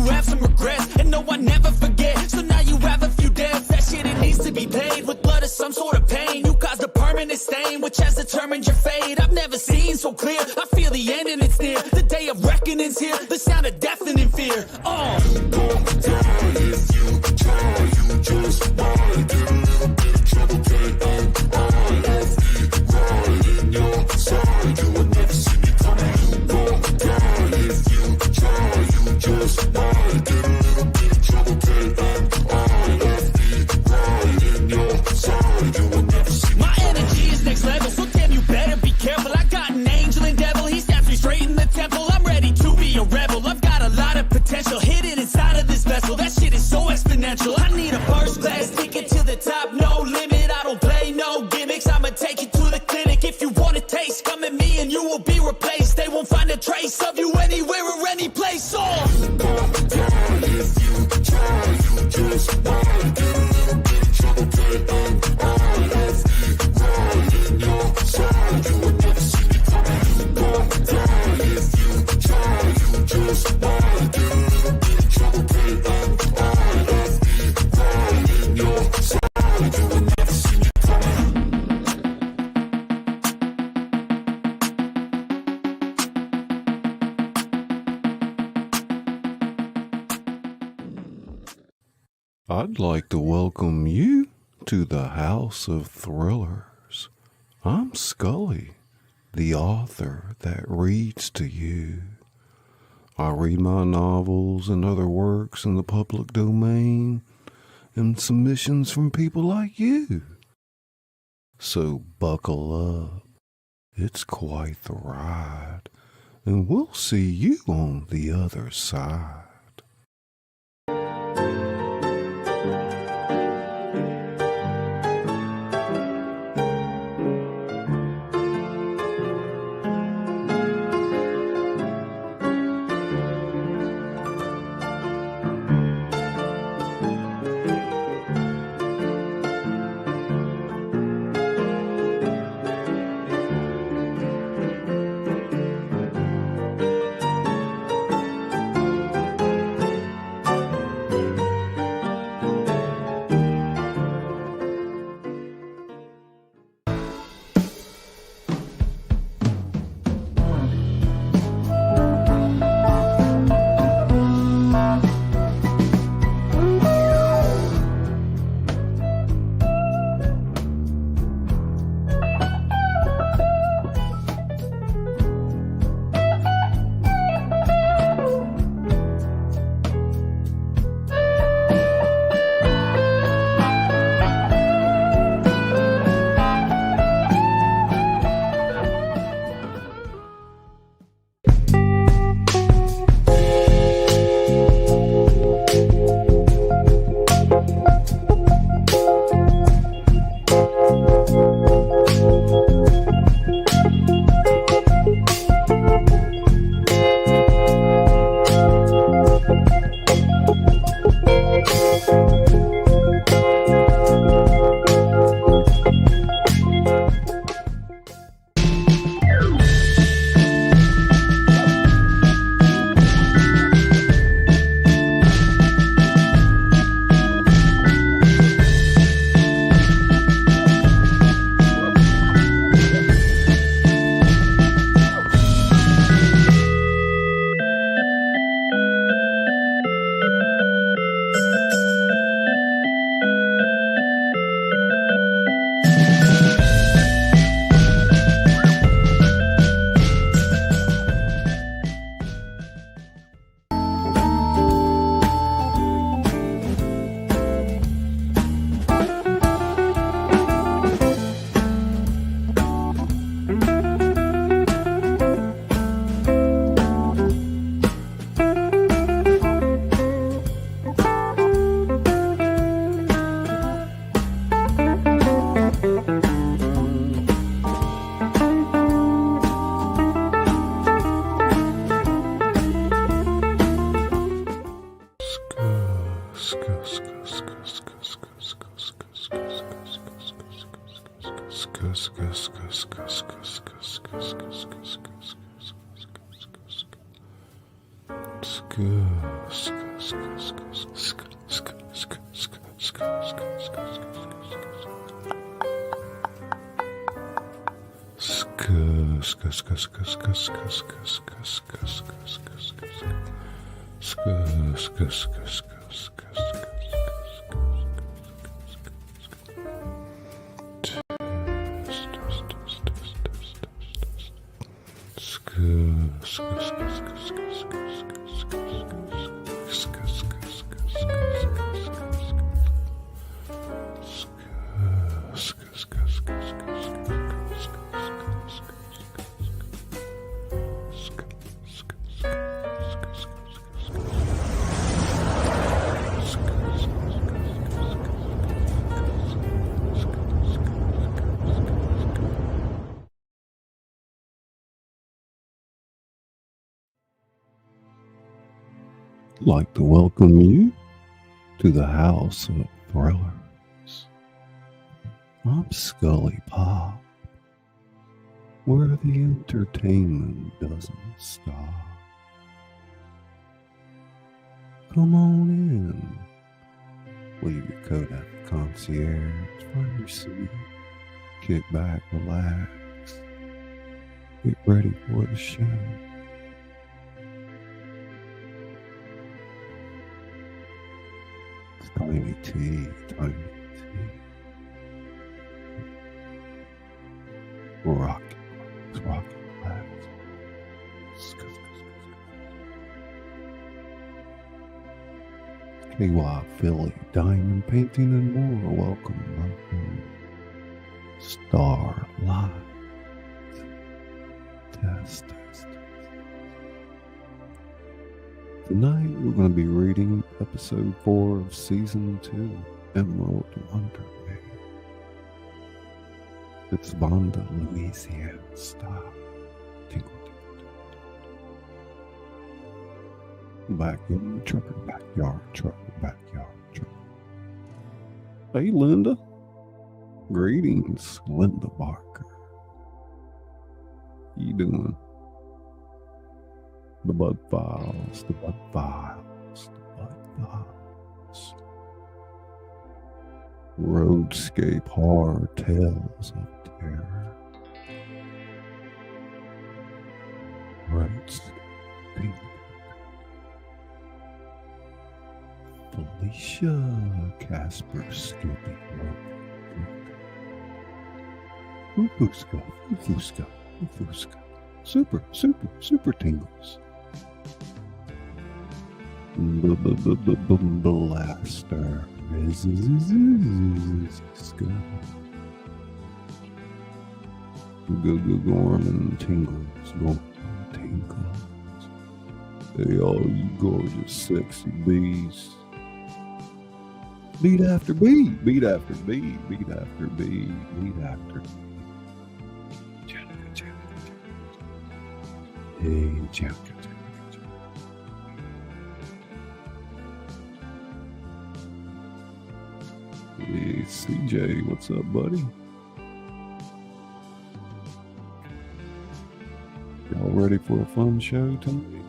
have some regrets, and no, I never forget. So now you have a few debts. That shit, it needs to be paid with blood or some sort of pain. You caused a permanent stain, which has determined your fate. I've never seen so clear. I feel the end and it's near. The day of reckoning's here. The sound of deafening fear. Don't die if you try. You just might get a little bit of trouble. K-N-I-F-E, right in your side. You will never see me coming. Don't die if you try. You just might get a little bit of trouble. K-N-I-F-E, right in your side. You will never see me. My energy is next level, so damn, you better be careful. I got an angel and devil. He stabs me straight in the temple. I'm ready to be a rebel. I've got a lot of potential hidden inside of this vessel. That shit is so exponential. I need a first class ticket to the top, no limit. I don't play no gimmicks. I'ma take you to the clinic. If you want a taste, come at me and you will be replaced. They won't find a trace of you anywhere or any place. Don't die if you try. You just might get a little bit of trouble. K-N-I-F-E, right in your side. You will never see me coming. Don't die if you try. You just might get a little bit of trouble. K-N-I-F-E, right in your side. You will never see me coming. I'd like to welcome you to the House of Thrillers. I'm Scully, the author that reads to you. I read my novels and other works in the public domain and submissions from people like you. So buckle up. It's quite the ride, and we'll see you on the other side. Like to welcome you to the House of Thrillers. I'm Scully Pop, where the entertainment doesn't stop. Come on in, leave your coat at the concierge, find your seat, kick back, relax, get ready for the show. Tiny tea, tiny tea. Rocky, rocky, relax. KY, Philly, diamond painting and more. Welcome. Starlight. Test. Tonight we're going to be reading episode 4 of season 2, Emerald Wonderland. It's Vonda, Louisiana style. Tingle. Back in the trucker backyard. Hey, Linda. Greetings, Linda Barker. How you doing? The Bud Files. Roadscape horror tales of terror. Roadscape. Felicia Casper Skippy. Fufuska. Super tingles. Blaster. Gorman tingles. Hey, all you gorgeous, sexy bees. Beat after beat. Hey, Janica. Hey, CJ, what's up, buddy? Y'all ready for a fun show tonight?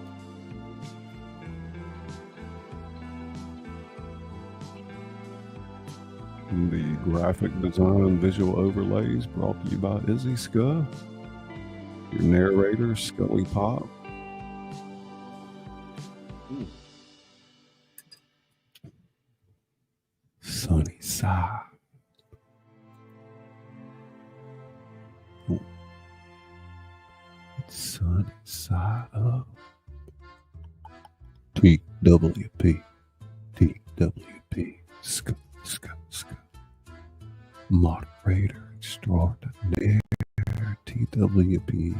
The graphic design visual overlays brought to you by Izzy Scuff. Your narrator, Scully Pop. Sunny side. It's sunny side up. TWP. Scuff. Moderator extraordinaire. TWP.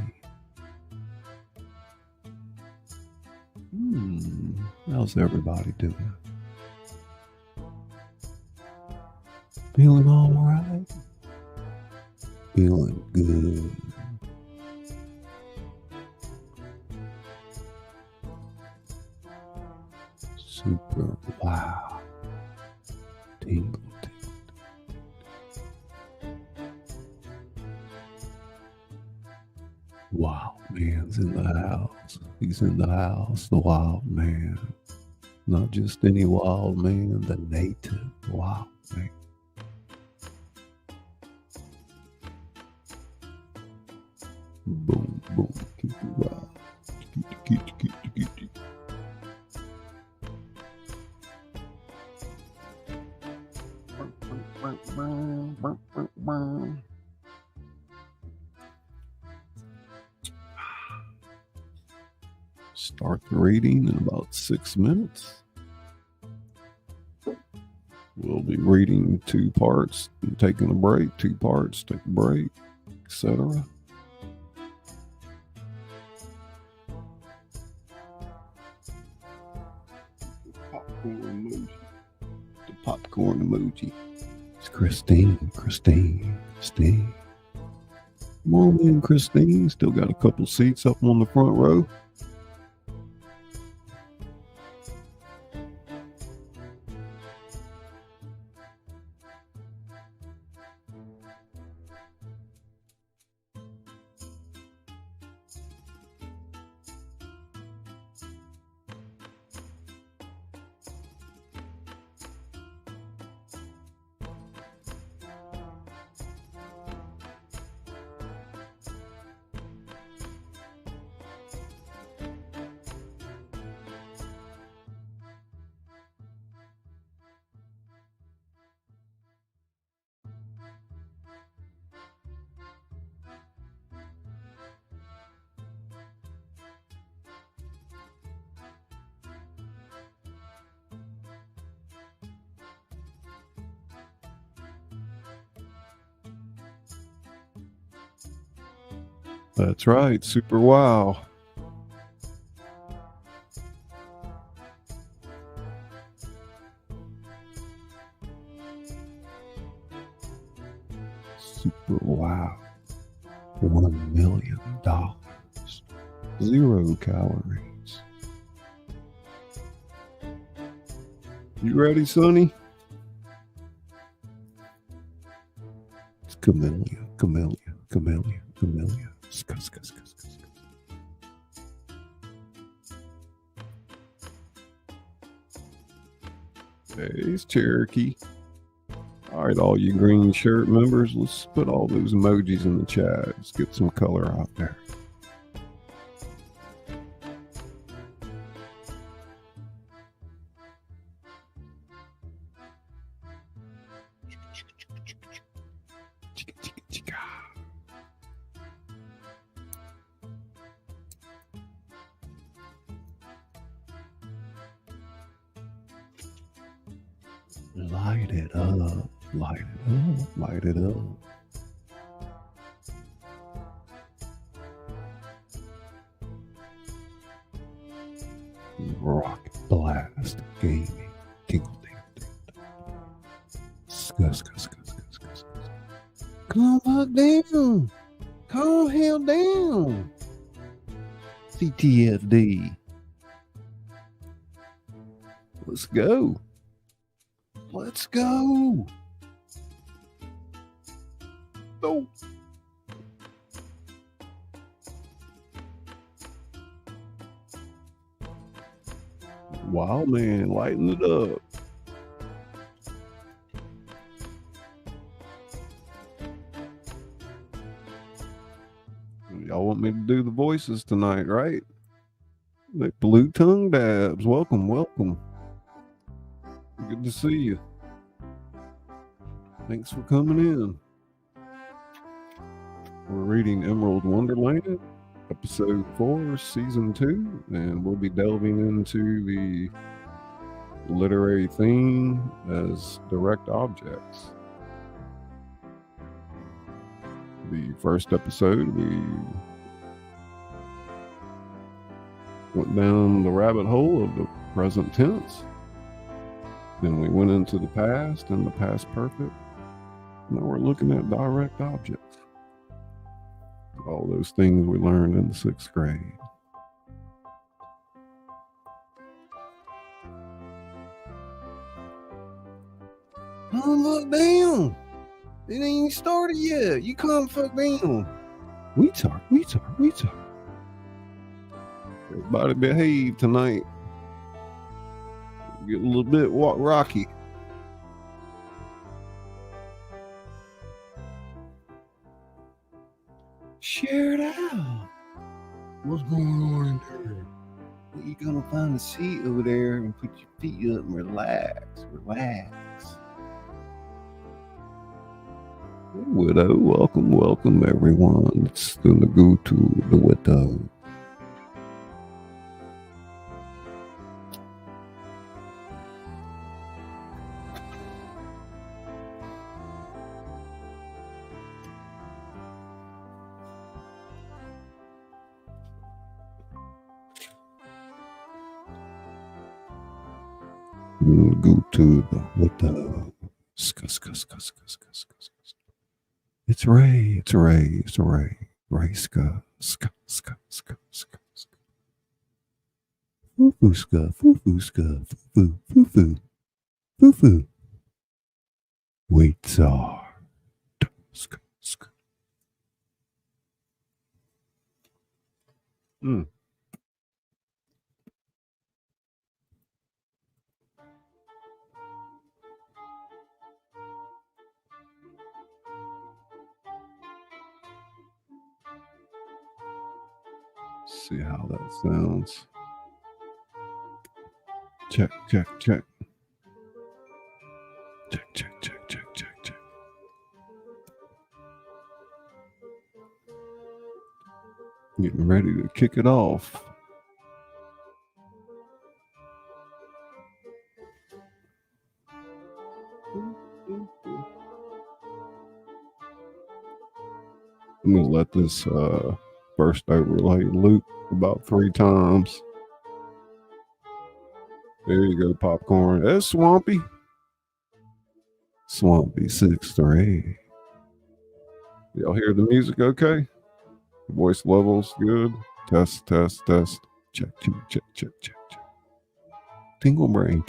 How's everybody doing? Feeling all right? Feeling good. Super wow. Tingle. Wow, man's in the house. He's in the house, the wild man. Not just any wild man, the native wild man. Boom, boom, keep it wild. Keep it. Start the reading in about 6 minutes. We'll be reading 2 parts and taking a break, 2 parts, take a break, etc. Popcorn emoji. The popcorn emoji. It's Christine. Come on in, Christine. Still got a couple seats up on the front row. That's right, super wow. Super wow. $1 million. 0 calories. You ready, Sonny? It's Camellia. Hey, it's Cherokee. All right, all you green shirt members, let's put all those emojis in the chat. Let's get some color out there. Light it up, light it up, light it up. Rock blast gaming. Tingle, Scuss. Calm her down. Calm hell down. CTFD. Let's go. Let's go. Go. Wow, man, lighten it up. Y'all want me to do the voices tonight, right? Like blue tongue dabs. Welcome. Good to see you. Thanks for coming in. We're reading Emerald Wonderland, episode 4, season 2, and we'll be delving into the literary theme as direct objects. The first episode, we went down the rabbit hole of the present tense. Then we went into the past and the past perfect. Now we're looking at direct objects. All those things we learned in the 6th grade. Oh, look down. It ain't even started yet. You calm fuck down. We talk. Everybody behave tonight. Get a little bit rocky. Share it out. What's going on in there? Well, you're gonna find a seat over there and put your feet up and relax. Widow, welcome everyone. It's gonna go to the widow. Go to the widow. It's Ray. Ray, ska. Foo. Weights are. See how that sounds. Check. Getting ready to kick it off. I'm gonna let this burst overlay loop about 3 times. There you go, popcorn. That's Swampy 6-3. Y'all hear the music okay? Voice levels good. Test. Check. Tingle brain.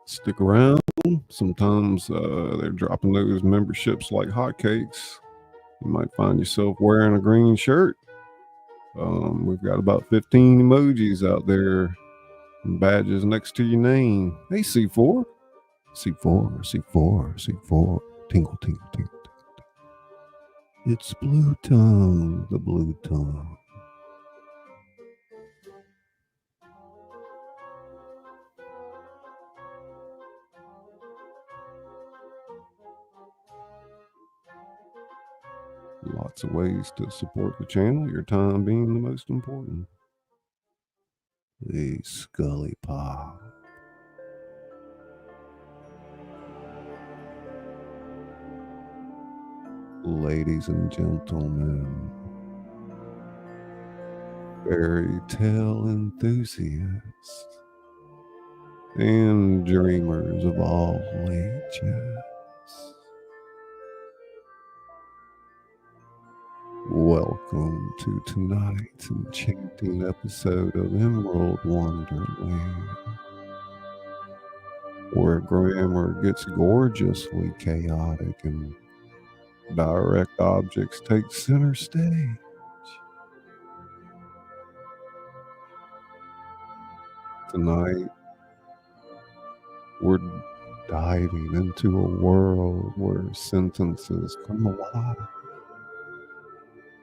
Stick around. Sometimes they're dropping those memberships like hotcakes. You might find yourself wearing a green shirt. We've got about 15 emojis out there and badges next to your name. Hey, C4. Tingle. It's Blue Tongue, the Blue Tongue. Lots of ways to support the channel, your time being the most important. The Scully Pop. Ladies and gentlemen, fairy tale enthusiasts and dreamers of all ages, welcome to tonight's enchanting episode of Emerald Wonderland, where grammar gets gorgeously chaotic and direct objects take center stage. Tonight, we're diving into a world where sentences come alive,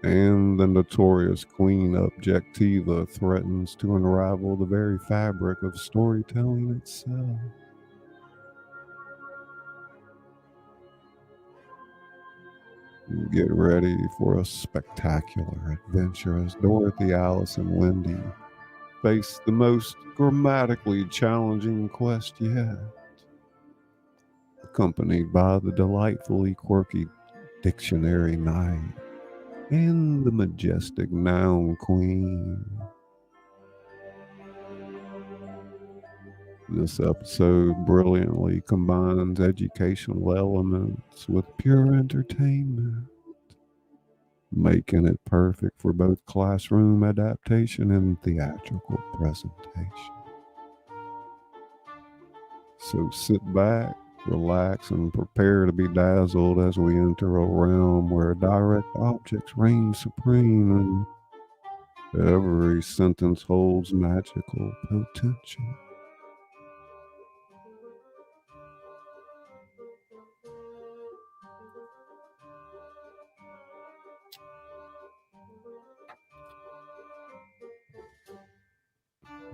and the notorious Queen Objectiva threatens to unravel the very fabric of storytelling itself. Get ready for a spectacular adventure as Dorothy, Alice, and Wendy face the most grammatically challenging quest yet, accompanied by the delightfully quirky dictionary knight and the majestic noun queen. This episode brilliantly combines educational elements with pure entertainment, making it perfect for both classroom adaptation and theatrical presentation. So sit back, Relax and prepare to be dazzled as we enter a realm where direct objects reign supreme and every sentence holds magical potential.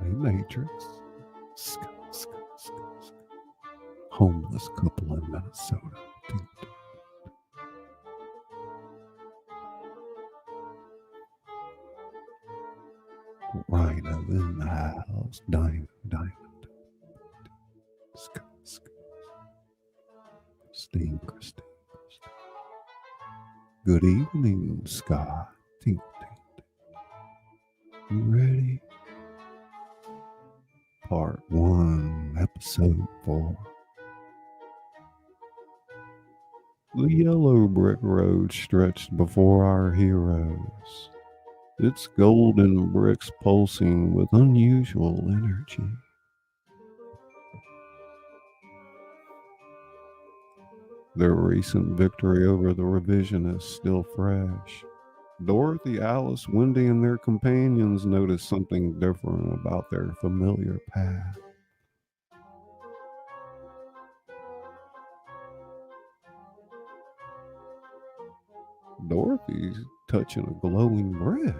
A matrix. Homeless couple in Minnesota. Rhino in the house. Diamond. Christine. Good evening, Sky. Tink. You ready? Part 1, Episode 4. The yellow brick road stretched before our heroes, its golden bricks pulsing with unusual energy. Their recent victory over the revisionists still fresh. Dorothy, Alice, Wendy, and their companions noticed something different about their familiar path. Dorothy's touching a glowing brick.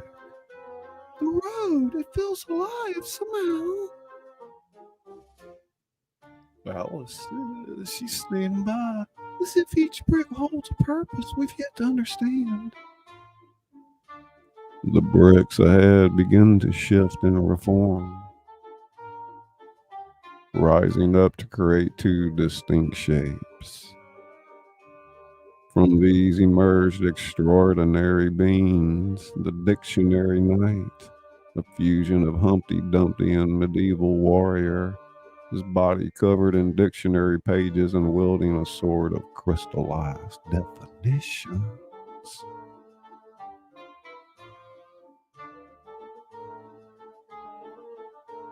The road, it feels alive somehow. Alice, she's standing by, as if each brick holds a purpose we've yet to understand. The bricks ahead begin to shift and reform, rising up to create two distinct shapes. From these emerged extraordinary beings, the Dictionary Knight, a fusion of Humpty Dumpty and medieval warrior, his body covered in dictionary pages and wielding a sword of crystallized definitions.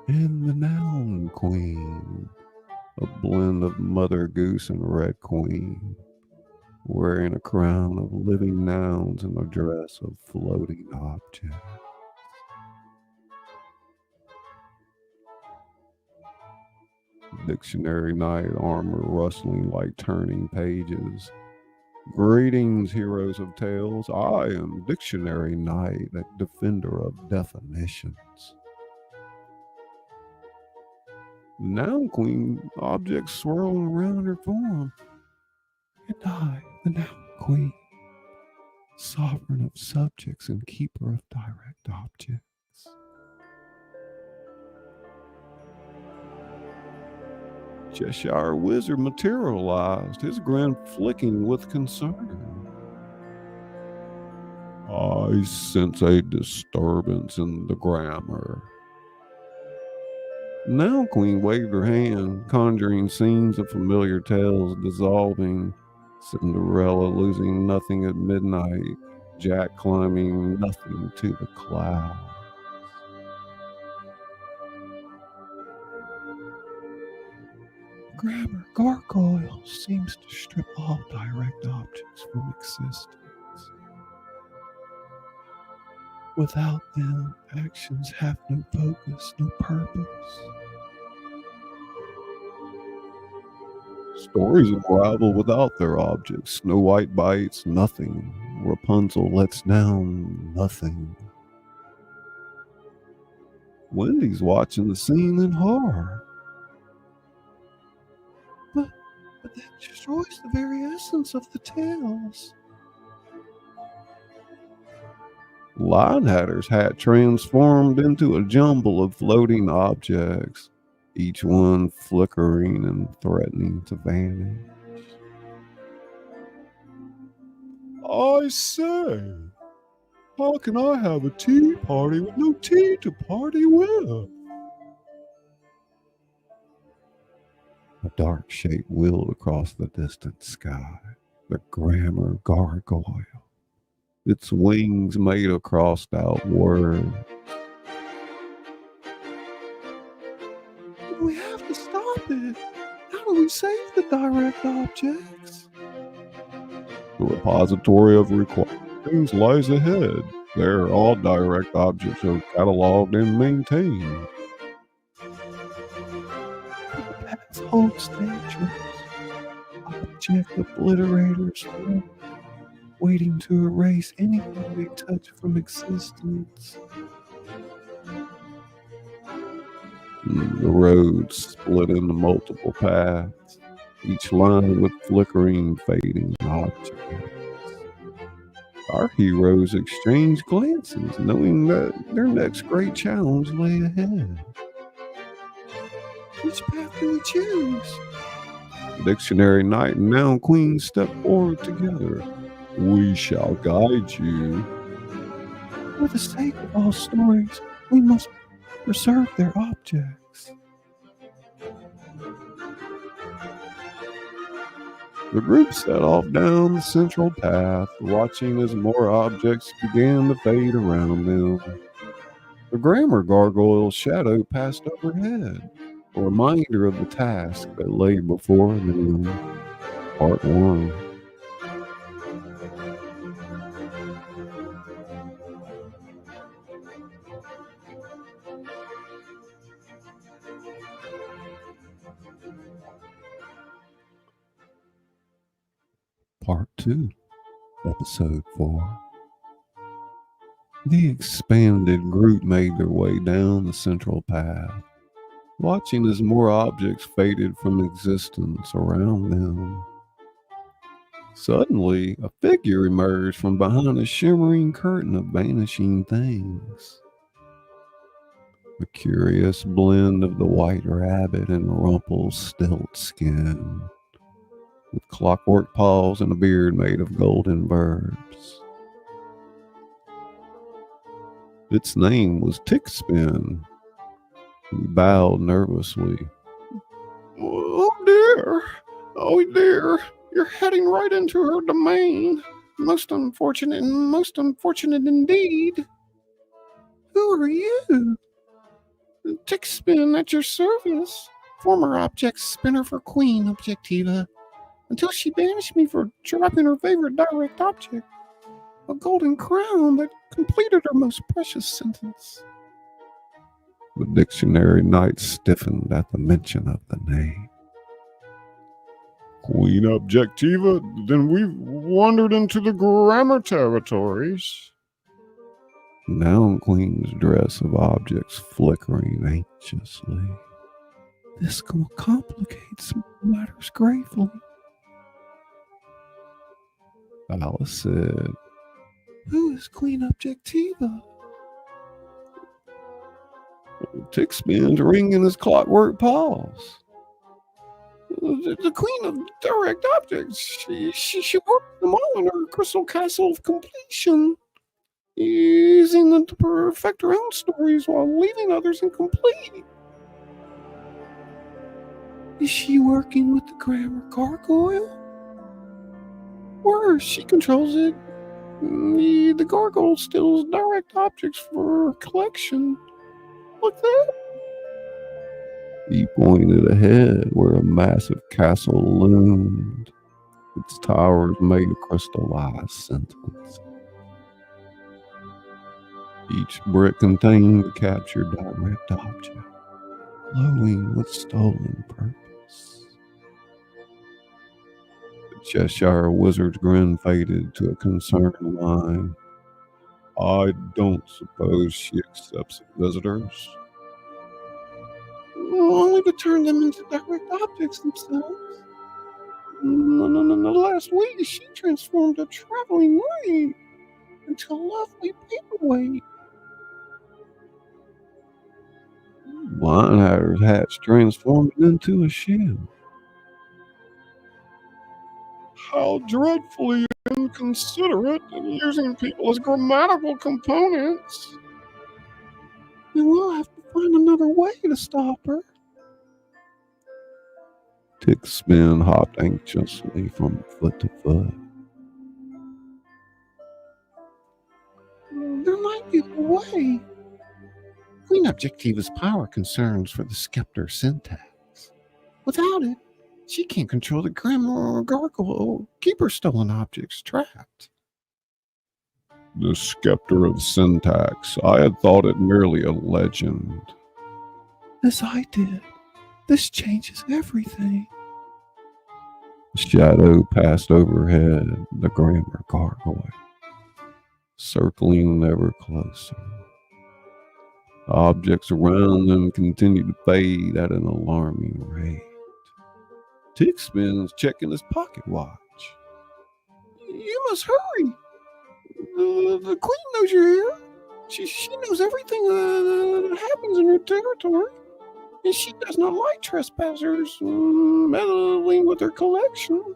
And the Noun Queen, a blend of Mother Goose and Red Queen, wearing a crown of living nouns and a dress of floating objects. Dictionary Knight, armor rustling like turning pages. Greetings, heroes of tales. I am Dictionary Knight, a defender of definitions. Noun Queen, objects swirling around her form. And I, the Noun Queen, sovereign of subjects and keeper of direct objects. Cheshire Wizard materialized, his grin flicking with concern. I sense a disturbance in the grammar. Now Queen waved her hand, conjuring scenes of familiar tales dissolving. Cinderella losing nothing at midnight, Jack climbing nothing to the clouds. Grammar gargoyle seems to strip all direct objects from existence. Without them, actions have no focus, no purpose. Stories unravel without their objects. Snow White bites nothing. Rapunzel lets down nothing. Wendy's watching the scene in horror. But that destroys the very essence of the tales. Linehatter's hat transformed into a jumble of floating objects, each one flickering and threatening to vanish. I say, how can I have a tea party with no tea to party with? A dark shape wheeled across the distant sky, the grammar gargoyle, its wings made of crossed out words. We have to stop it. How do we we save the direct objects? The repository of recordings lies ahead. There, all direct objects are cataloged and maintained. The past hold stations, object obliterators, waiting to erase anything they touch from existence. The road split into multiple paths, each line with flickering, fading objects. Our heroes exchange glances, knowing that their next great challenge lay ahead. Which path do we choose? Dictionary Knight and Noun Queen step forward together. We shall guide you. For the sake of all stories, we must preserve their objects. The group set off down the central path, watching as more objects began to fade around them. The grammar gargoyle's shadow passed overhead, a reminder of the task that lay before them. Part 1. Part 2, Episode 4. The expanded group made their way down the central path, watching as more objects faded from existence around them. Suddenly, a figure emerged from behind a shimmering curtain of vanishing things. A curious blend of the white rabbit and Rumpelstiltskin skin, with clockwork paws and a beard made of golden verbs. Its name was Tickspin. He bowed nervously. Oh dear, you're heading right into her domain. Most unfortunate indeed. Who are you? Tickspin at your service. Former object spinner for Queen Objectiva, until she banished me for dropping her favorite direct object, a golden crown that completed her most precious sentence. The Dictionary Knight stiffened at the mention of the name. Queen Objectiva? Then we've wandered into the grammar territories. Noun Queen's dress of objects flickering anxiously. This complicates matters gravely. Alice said, Who is Queen Objectiva? Tickspin's ringing his clockwork paws. The Queen of Direct Objects. She worked them all in her crystal castle of completion, using them to perfect her own stories while leaving others incomplete. Is she working with the grammar gargoyle? Worse, she controls it. The gargoyle steals direct objects for her collection. Look there. He pointed ahead where a massive castle loomed, its towers made of crystallized sentence. Each brick contained a captured direct object, glowing with stolen purpose. The Cheshire Wizard's grin faded to a concerned line. I don't suppose she accepts visitors. Only to turn them into direct objects themselves. No. Last week she transformed a traveling knight into a lovely paperweight. Winehatter's hat's transformed into a shell. How dreadfully inconsiderate in using people as grammatical components. Then we'll have to find another way to stop her. Tickspin hopped anxiously from foot to foot. There might be a way. Queen Objectiva's power concerns for the Scepter syntax. Without it, She can't control the grandma or gargoyle or keep her stolen objects trapped. The scepter of syntax. I had thought it merely a legend. As I did. This changes everything. The shadow passed overhead, the grammar gargoyle, circling ever closer. Objects around them continued to fade at an alarming rate. Tick spins checking his pocket watch. You must hurry. The queen knows you're here. She knows everything that happens in her territory. And she does not like trespassers meddling with her collection.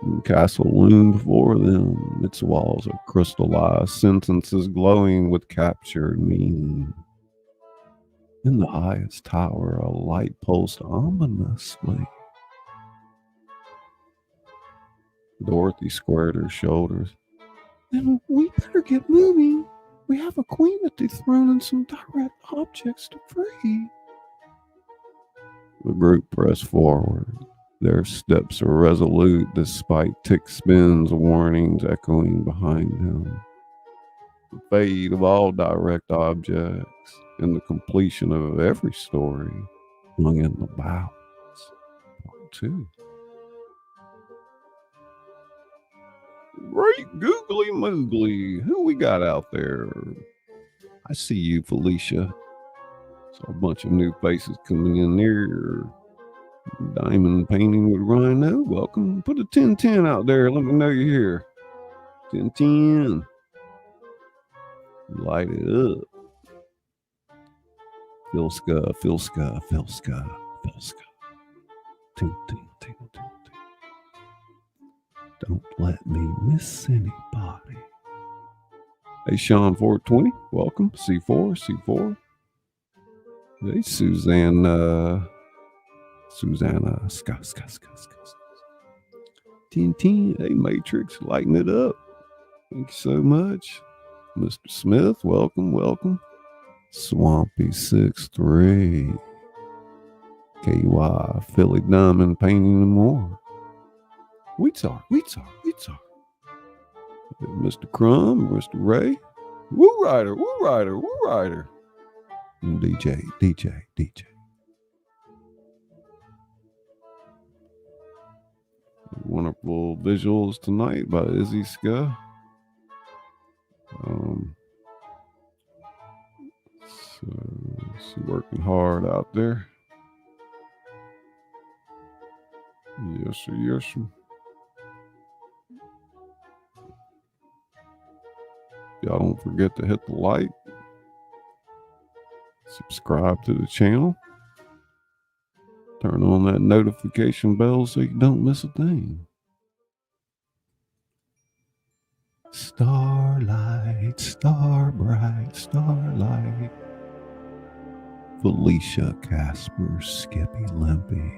The castle loomed before them, its walls of crystallized sentences glowing with captured meaning. In the highest tower, a light pulsed ominously. Dorothy squared her shoulders. Then we better get moving. We have a queen to dethrone and some direct objects to free. The group pressed forward. Their steps were resolute despite Tick Spin's warnings echoing behind them. The fate of all direct objects and the completion of every story hung in the balance. Part 2. Great googly moogly. Who we got out there? I see you, Felicia. Saw a bunch of new faces coming in there. Diamond painting with Rhino. Welcome. Put a 10-10 out there. Let me know you're here. 10-10. Light it up. Filska, Filska, Filska, Filska. Ting, ting, ting, ting, ting. Don't let me miss anybody. Hey, Sean 420. Welcome. C4, C4. Hey, Susanna, Ska. 10-10. Hey, Matrix, lighten it up. Thank you so much. Mr. Smith, welcome. Swampy 6-3. KY, Philly Diamond painting and more. Weetzar. Mr. Crumb, Mr. Ray. Woo Rider. And DJ. Wonderful visuals tonight by Izzy Ska. So she's working hard out there. Yes, sir. Y'all don't forget to hit the like, subscribe to the channel, turn on that notification bell so you don't miss a thing. Starlight, star bright, starlight. Felicia Casper, Skippy Limpy,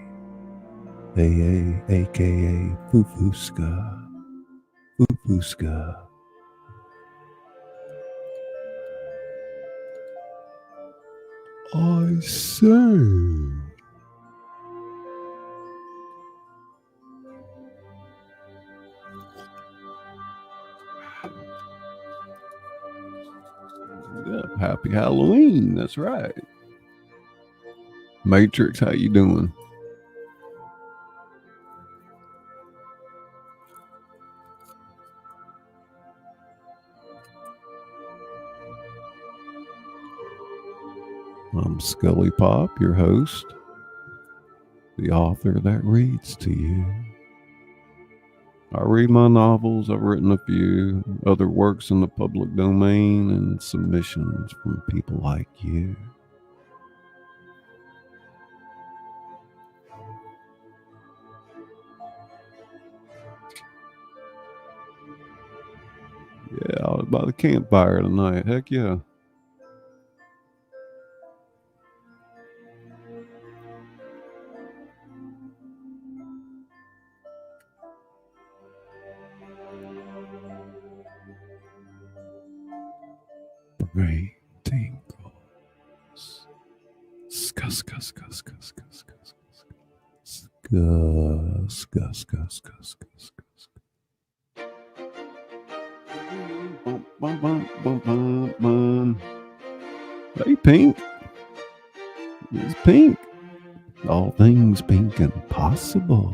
aka Fufuska. I say. Yep, happy Halloween. That's right. Matrix, how you doing? I'm Scully Pop, your host, the author that reads to you. I read my novels, I've written a few, other works in the public domain, and submissions from people like you. Yeah, I was by the campfire tonight, heck yeah. Brain tingles. Ska. Gus, Gus, Gus, Gus, Gus, Gus. Bum, bum, bum, bum, bum, bum. Hey, Pink. It's Pink. All things pink and possible.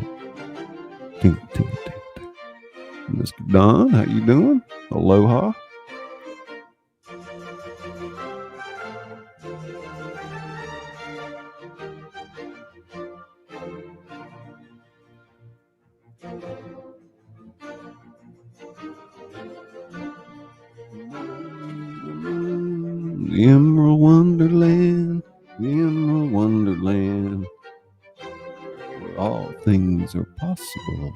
Ting, ting, ting, ting. Mr. Don, how you doing? Aloha. The Emerald Wonderland, the Emerald Wonderland, where all things are possible.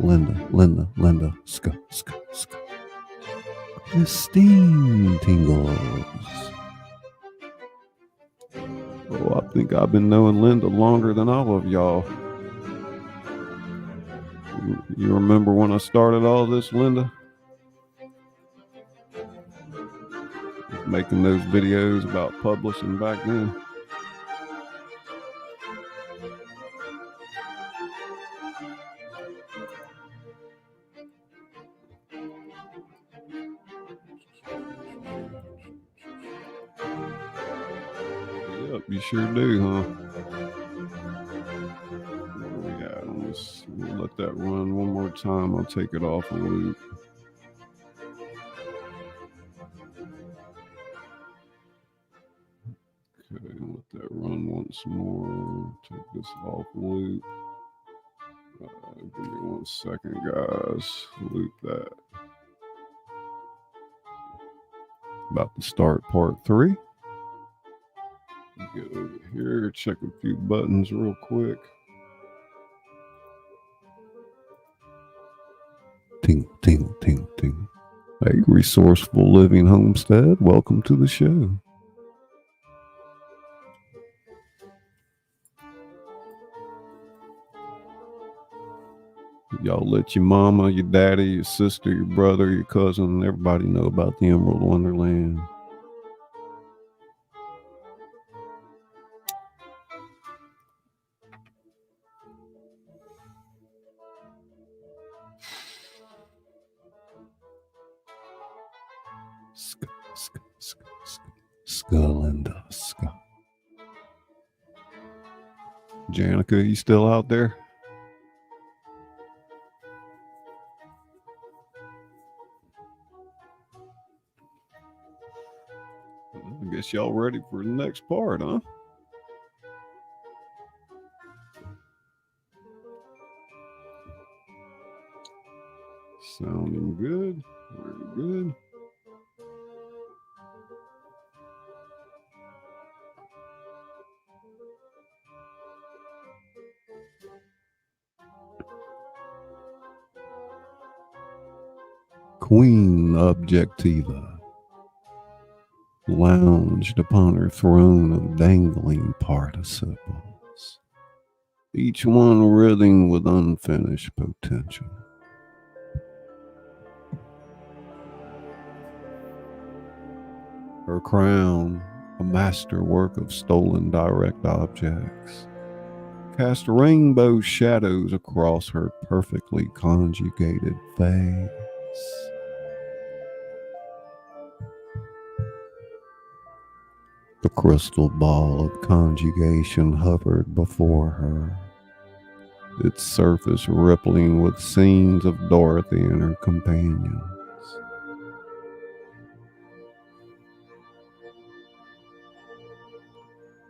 Linda, ska. Christine tingles. Oh, I think I've been knowing Linda longer than all of y'all. You remember when I started all this, Linda? Making those videos about publishing back then. Yep, you sure do, huh? Yeah, we'll let that run one more time. I'll take it off a loop. Okay, let that run once more. Take this off loop. Give me 1 second, guys. Loop that. About to start part 3. Get over here, check a few buttons real quick. Ting, ting, ting, ting. Hey, Resourceful Living Homestead, welcome to the show. Y'all let your mama, your daddy, your sister, your brother, your cousin, everybody know about the Emerald Wonderland. Sculinda. Janica, you still out there? I guess y'all ready for the next part, huh? Sounding good. Very good. Queen Objectiva lounged upon her throne of dangling participles, each one writhing with unfinished potential. Her crown, a masterwork of stolen direct objects, cast rainbow shadows across her perfectly conjugated face. The crystal ball of conjugation hovered before her, its surface rippling with scenes of Dorothy and her companions.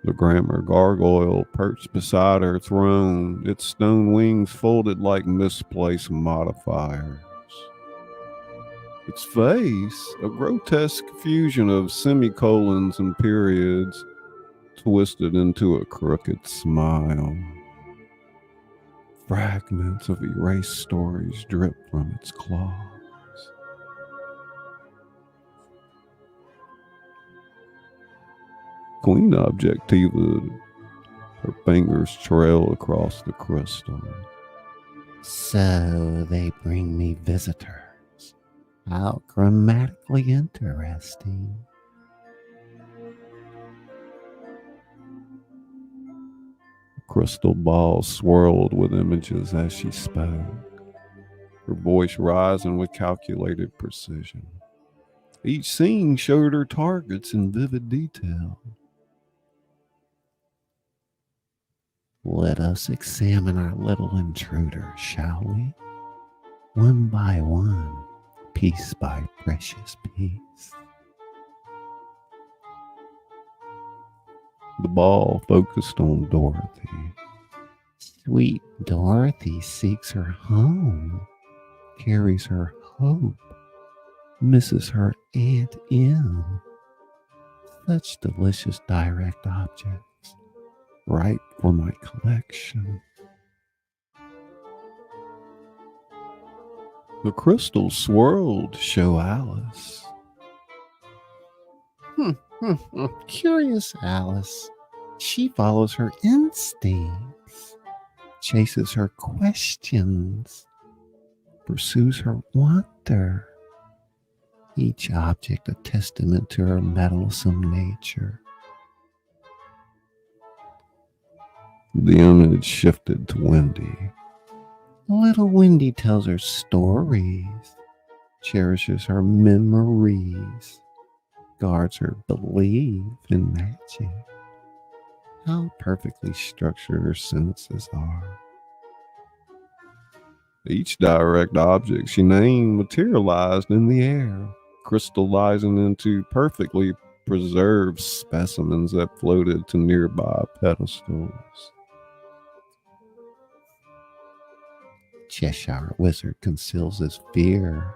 The grammar gargoyle perched beside her throne, its stone wings folded like misplaced modifiers. Its face, a grotesque fusion of semicolons and periods, twisted into a crooked smile. Fragments of erased stories dripped from its claws. Queen Objectiva, her fingers trailed across the crystal. So they bring me visitors. How grammatically interesting. crystal ball swirled with images as she spoke, her voice rising with calculated precision. Each scene showed her targets in vivid detail. Let us examine our little intruder, shall we? One by one, piece by precious piece. The ball focused on Dorothy. Sweet Dorothy seeks her home, carries her hope, misses her Aunt Em. Such delicious direct objects, ripe for my collection. The crystal swirled to show Alice. Curious Alice. She follows her instincts, chases her questions, pursues her wonder. Each object a testament to her meddlesome nature. The image shifted to Wendy. Little Wendy tells her stories, cherishes her memories, guards her belief in magic. How perfectly structured her senses are. Each direct object she named materialized in the air, crystallizing into perfectly preserved specimens that floated to nearby pedestals. Cheshire Wizard conceals his fear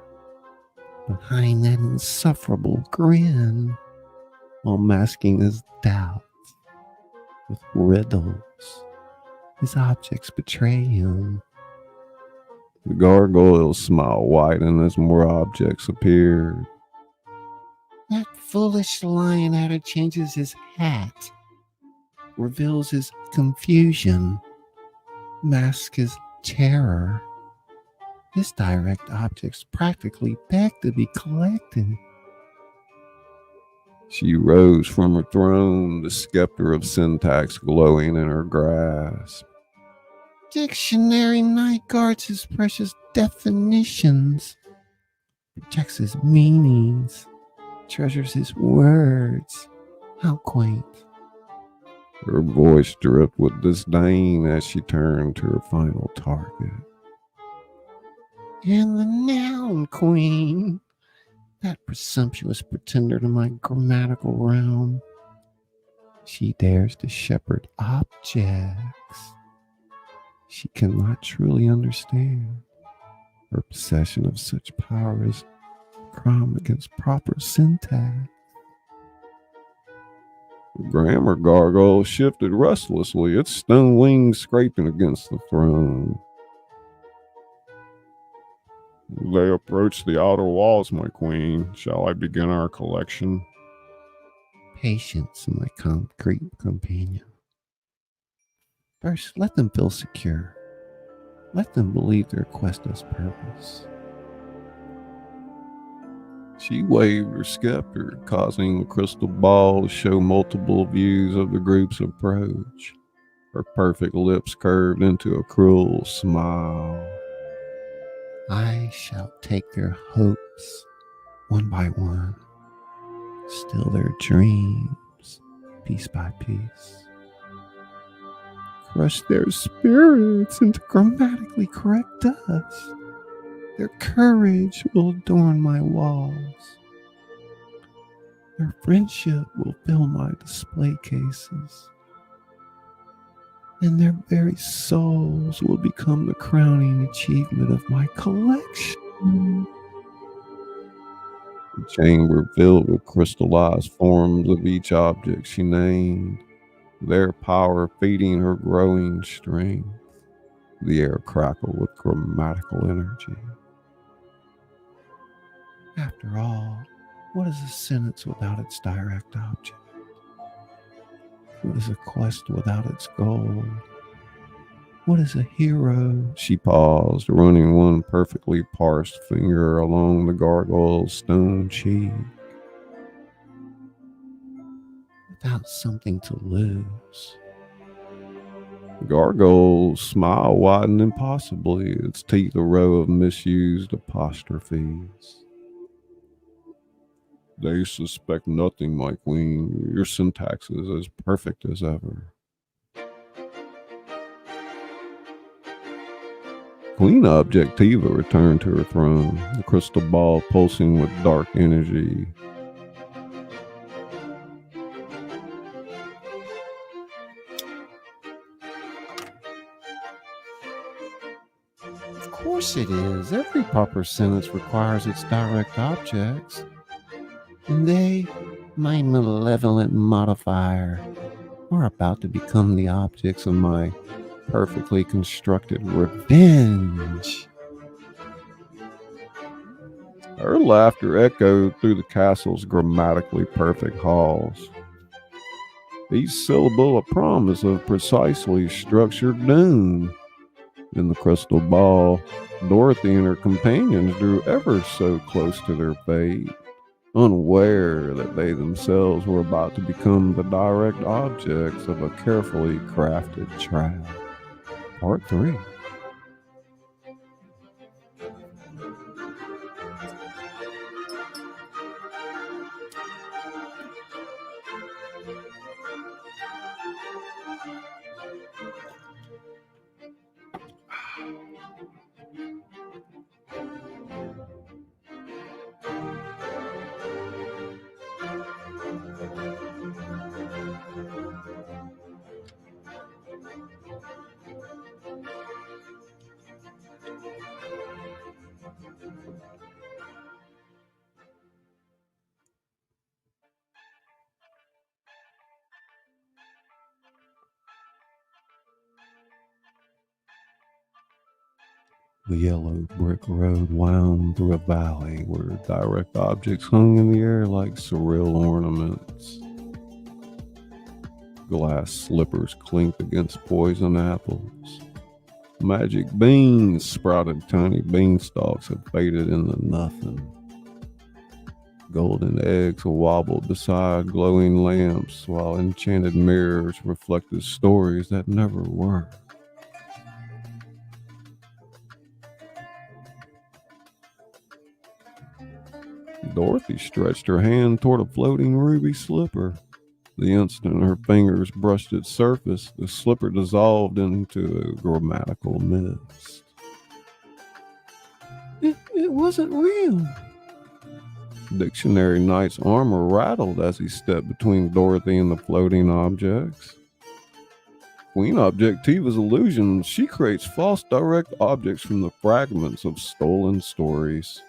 behind that insufferable grin, while masking his doubts with riddles. His objects betray him. The gargoyle's smile widened as more objects appeared. That foolish lion-adder changes his hat, reveals his confusion, masks his terror. His direct objects practically beg to be collected. She rose from her throne, the scepter of syntax glowing in her grasp. Dictionary Knight guards his precious definitions, protects his meanings, treasures his words. How quaint. Her voice dripped with disdain as she turned to her final target. And the noun queen, that presumptuous pretender to my grammatical realm. She dares to shepherd objects she cannot truly understand. Her possession of such power is a crime against proper syntax. The grammar gargoyle shifted restlessly, its stone wings scraping against the throne. They approach the outer walls, my queen. Shall I begin our collection? Patience, my concrete companion. First, let them feel secure. Let them believe their quest has purpose. She waved her scepter, causing the crystal ball to show multiple views of the group's approach. Her perfect lips curved into a cruel smile. I shall take their hopes one by one, still their dreams piece by piece. Crush their spirits into grammatically correct dust. Their courage will adorn my walls. Their friendship will fill my display cases. And their very souls will become the crowning achievement of my collection. The chamber filled with crystallized forms of each object she named, their power feeding her growing strength. The air crackled with grammatical energy. After all, what is a sentence without its direct object? What is a quest without its goal? What is a hero? She paused, running one perfectly parsed finger along the gargoyle's stone cheek. Without something to lose. Gargoyle's smile widened impossibly, its teeth a row of misused apostrophes. They suspect nothing, my queen. Your syntax is as perfect as ever. Queen Objectiva returned to her throne, the crystal ball pulsing with dark energy. Of course it is. Every proper sentence requires its direct objects. And they, my malevolent modifier, are about to become the objects of my perfectly constructed revenge. Her laughter echoed through the castle's grammatically perfect halls. Each syllable a promise of precisely structured doom. In the crystal ball, Dorothy and her companions drew ever so close to their fate, unaware that they themselves were about to become the direct objects of a carefully crafted trap. Part 3. The yellow brick road wound through a valley where direct objects hung in the air like surreal ornaments. Glass slippers clinked against poison apples. Magic beans sprouted tiny beanstalks that faded into nothing. Golden eggs wobbled beside glowing lamps while enchanted mirrors reflected stories that never were. Dorothy stretched her hand toward a floating ruby slipper. The instant her fingers brushed its surface, the slipper dissolved into a grammatical mist. It wasn't real. Dictionary Knight's armor rattled as he stepped between Dorothy and the floating objects. Queen Objectiva's illusion, she creates false direct objects from the fragments of stolen stories.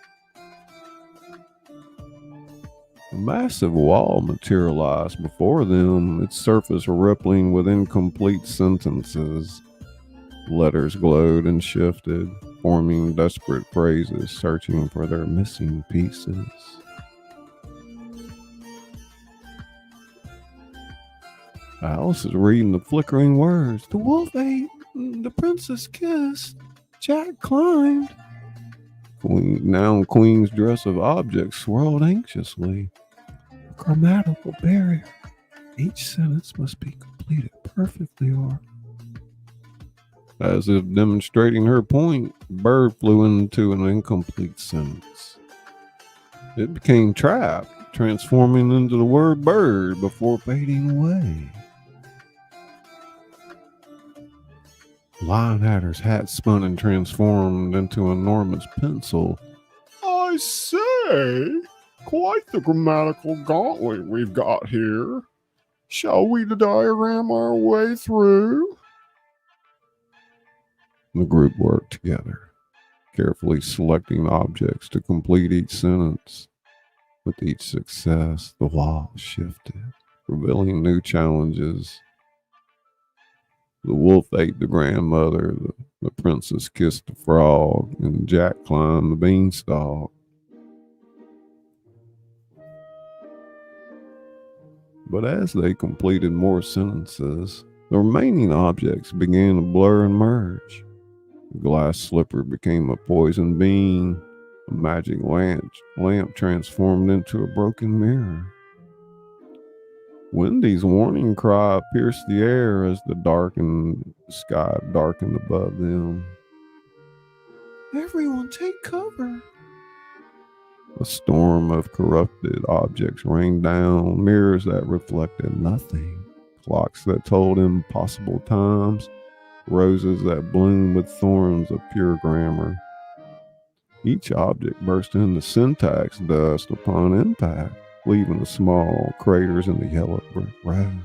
A massive wall materialized before them, its surface rippling with incomplete sentences. Letters glowed and shifted, forming desperate phrases searching for their missing pieces. Alice is reading the flickering words. The wolf ate, the princess kissed, Jack climbed. Queen's dress of objects swirled anxiously. A grammatical barrier. Each sentence must be completed perfectly or... As if demonstrating her point, a bird flew into an incomplete sentence. It became trapped, transforming into the word bird before fading away. Lionhatter's hat spun and transformed into an enormous pencil. I say, quite the grammatical gauntlet we've got here. Shall we diagram our way through? The group worked together, carefully selecting objects to complete each sentence. With each success, the wall shifted, revealing new challenges. The wolf ate the grandmother, the princess kissed the frog, and Jack climbed the beanstalk. But as they completed more sentences, the remaining objects began to blur and merge. The glass slipper became a poison bean, a magic lamp transformed into a broken mirror. Wendy's warning cry pierced the air as the darkened sky darkened above them. Everyone take cover. A storm of corrupted objects rained down, mirrors that reflected nothing, clocks that told impossible times, roses that bloomed with thorns of pure grammar. Each object burst into syntax dust upon impact, leaving small craters in the yellow brick road.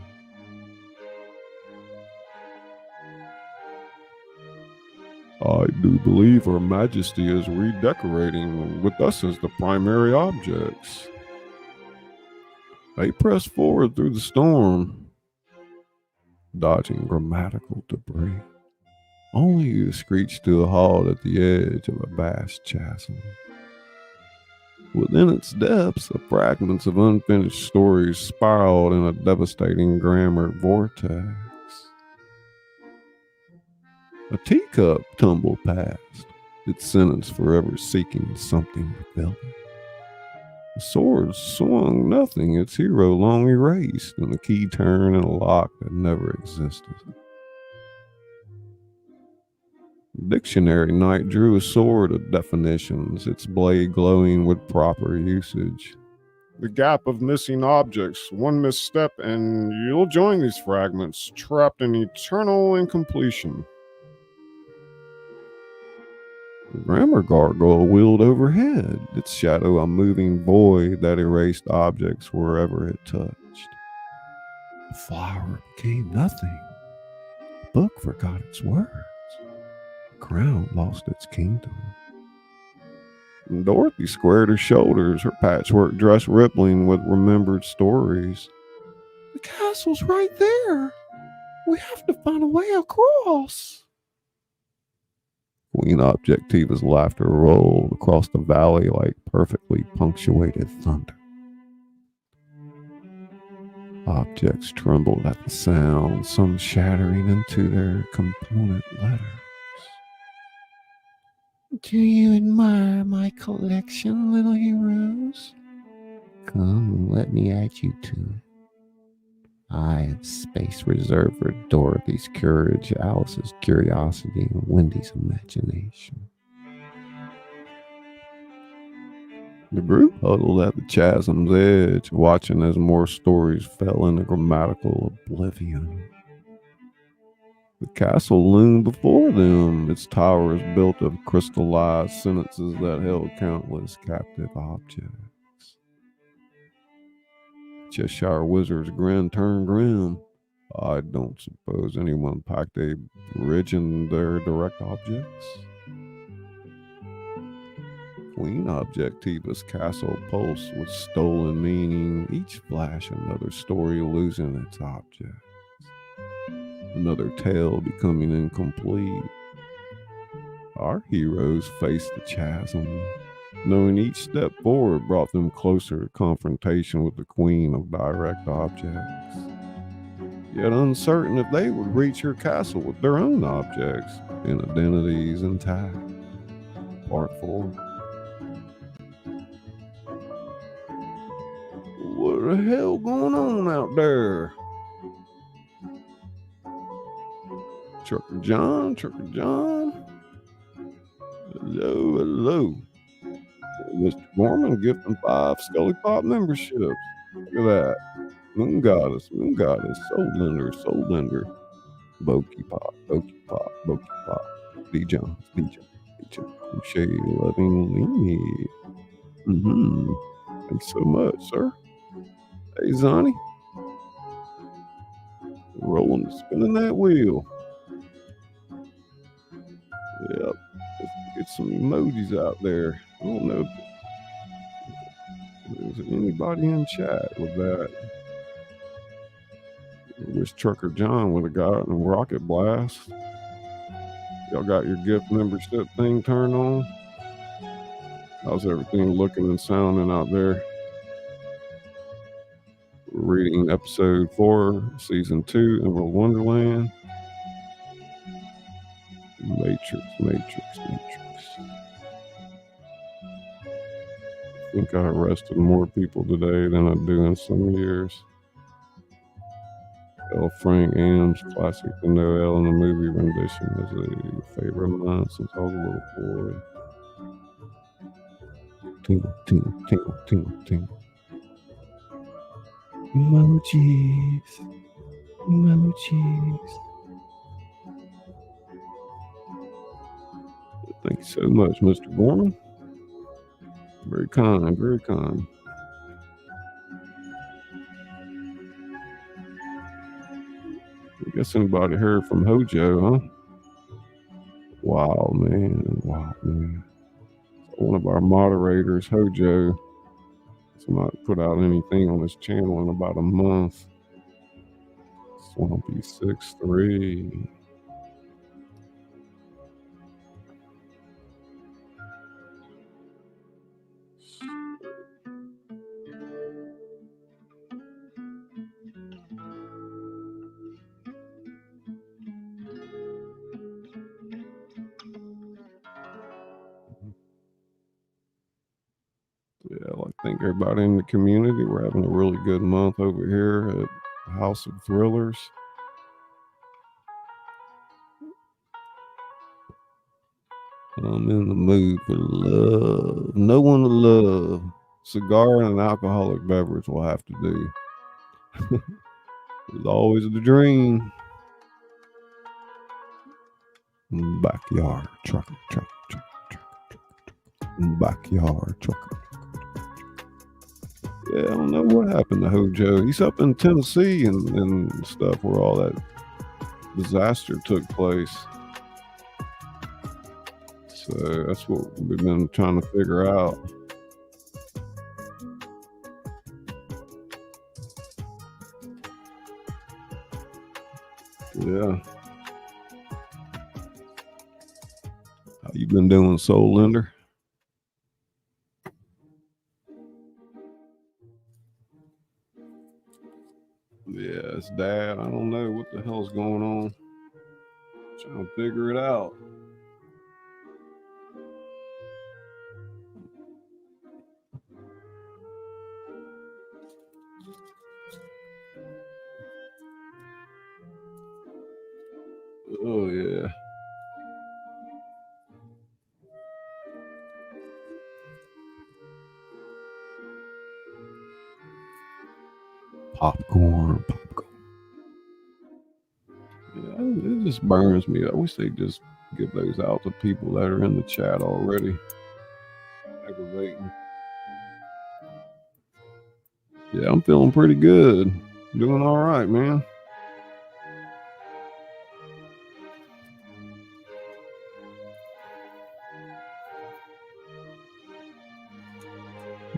I do believe Her Majesty is redecorating with us as the primary objects. They pressed forward through the storm, dodging grammatical debris, only to screech to a halt at the edge of a vast chasm. Within its depths, the fragments of unfinished stories spiraled in a devastating grammar vortex. A teacup tumbled past, its sentence forever seeking something to fill it. The sword swung nothing, its hero long erased, and the key turned in a lock that never existed. The dictionary knight drew a sword of definitions, its blade glowing with proper usage. The gap of missing objects, one misstep, and you'll join these fragments, trapped in eternal incompletion. The grammar gargoyle wheeled overhead, its shadow a moving void that erased objects wherever it touched. The flower became nothing. The book forgot its words. The crown lost its kingdom. And Dorothy squared her shoulders, her patchwork dress rippling with remembered stories. The castle's right there. We have to find a way across. Queen Objectiva's laughter rolled across the valley like perfectly punctuated thunder. Objects trembled at the sound, some shattering into their component letters. Do you admire my collection, little heroes? Come and let me add you to it. I have space reserved for Dorothy's courage, Alice's curiosity, and Wendy's imagination. The group huddled at the chasm's edge, watching as more stories fell into grammatical oblivion. The castle loomed before them, its towers built of crystallized sentences that held countless captive objects. Cheshire Wizard's grin turned grim. I don't suppose anyone packed a bridge in their direct objects. Queen Objectiva's castle pulsed with stolen meaning, each flash another story losing its objects, another tale becoming incomplete. Our heroes faced the chasm, knowing each step forward brought them closer to confrontation with the queen of direct objects. Yet uncertain if they would reach her castle with their own objects and identities intact. Part 4. What the hell going on out there? Trucker John? Hello, hello. Mr. Gorman gifting 5 Scully Pop memberships. Look at that. Moon Goddess, Soul Lender. Bokey Pop. D. John. Crochet lovingly. Thanks so much, sir. Hey, Zonnie. Rolling, spinning that wheel. Yep. Let's get some emojis out there. I don't know if there's anybody in chat with that. I wish Trucker John would have gotten a rocket blast. Y'all got your gift membership thing turned on? How's everything looking and sounding out there? We're reading episode 4, season 2, Emerald Wonderland. Matrix. I think I arrested more people today than I do in some years. L. Frank M's classic The Noel in the movie rendition is a favorite of mine since I was a little boy. Tingle, tingle, tingle, tingle, tingle. Emojis. Emojis. Thank you so much, Mr. Gorman. Very kind, very kind. I guess anybody heard from Hojo, huh? Wow, man. Wow, man. So one of our moderators, Hojo, has not put out anything on his channel in about a month. Swampy 6'3". Yeah, I think everybody in the community, we're having a really good month over here at House of Thrillers. I'm in the mood for love. No one to love. Cigar and an alcoholic beverage will have to do. It's always the dream. Backyard trucker, trucker, trucker, trucker, trucker. Backyard trucker. Yeah, I don't know what happened to Hojo. He's up in Tennessee and stuff where all that disaster took place. So that's what we've been trying to figure out. Yeah. How you been doing, Soul Lender? Yeah, it's Dad. I don't know what the hell's going on. Trying to figure it out. Oh, yeah. Popcorn. Yeah, it just burns me. I wish they just give those out to people that are in the chat already. Aggravating. Yeah, I'm feeling pretty good. Doing all right, man.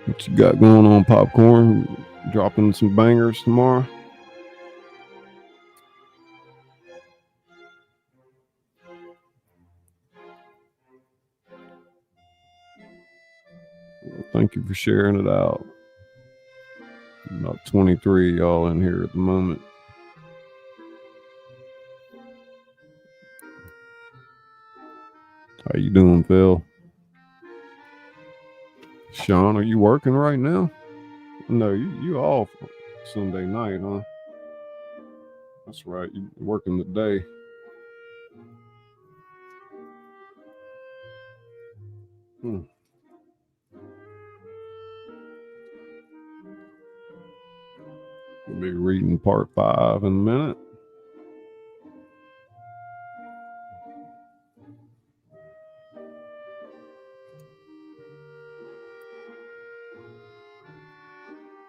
What you got going on, Popcorn? Dropping some bangers tomorrow? Well, thank you for sharing it out. About 23 y'all in here at the moment. How you doing, Phil? Sean, are you working right now? No, you off Sunday night, huh? That's right. You working today. We'll be reading part 5 in a minute.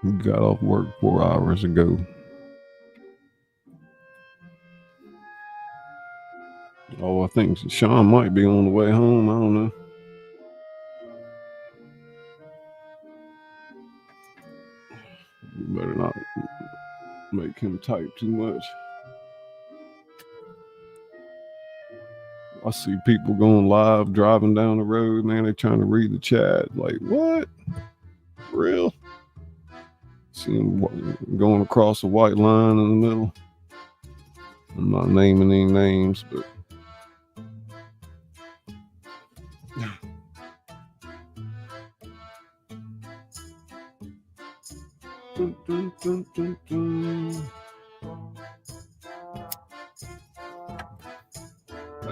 We got off work 4 hours ago. Oh, I think Sean might be on the way home. I don't know. You better not make him type too much. I see people going live, driving down the road, man. They're trying to read the chat. Like, what? For real? See them going across a white line in the middle. I'm not naming any names, but dun, dun, dun, dun, dun.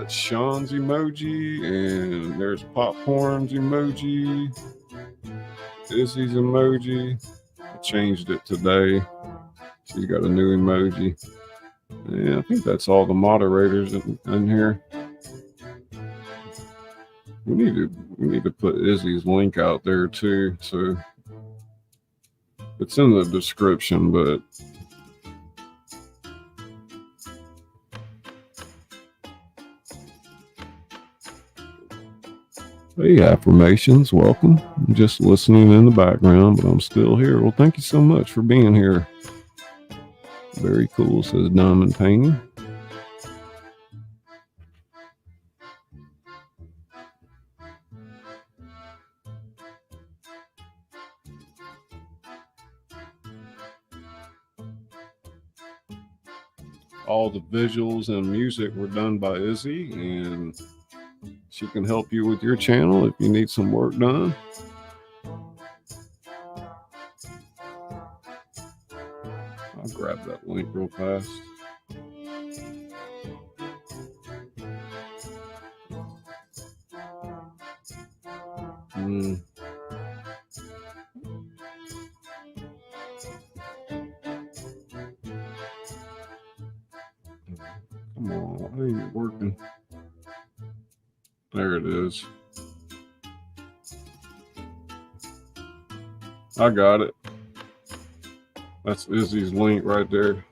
got Sean's emoji, and there's Popcorn's emoji, Izzy's emoji. I changed it today. She's got a new emoji. Yeah, I think that's all the moderators in here. We need to put Izzy's link out there too, so it's in the description, but hey, affirmations, welcome. I'm just listening in the background, but I'm still here. Well, thank you so much for being here. Very cool, says Diamond Painting. All the visuals and music were done by Izzy, and she can help you with your channel if you need some work done. I'll grab that link real fast. Come on, why ain't it working? There it is. I got it. That's Izzy's link right there.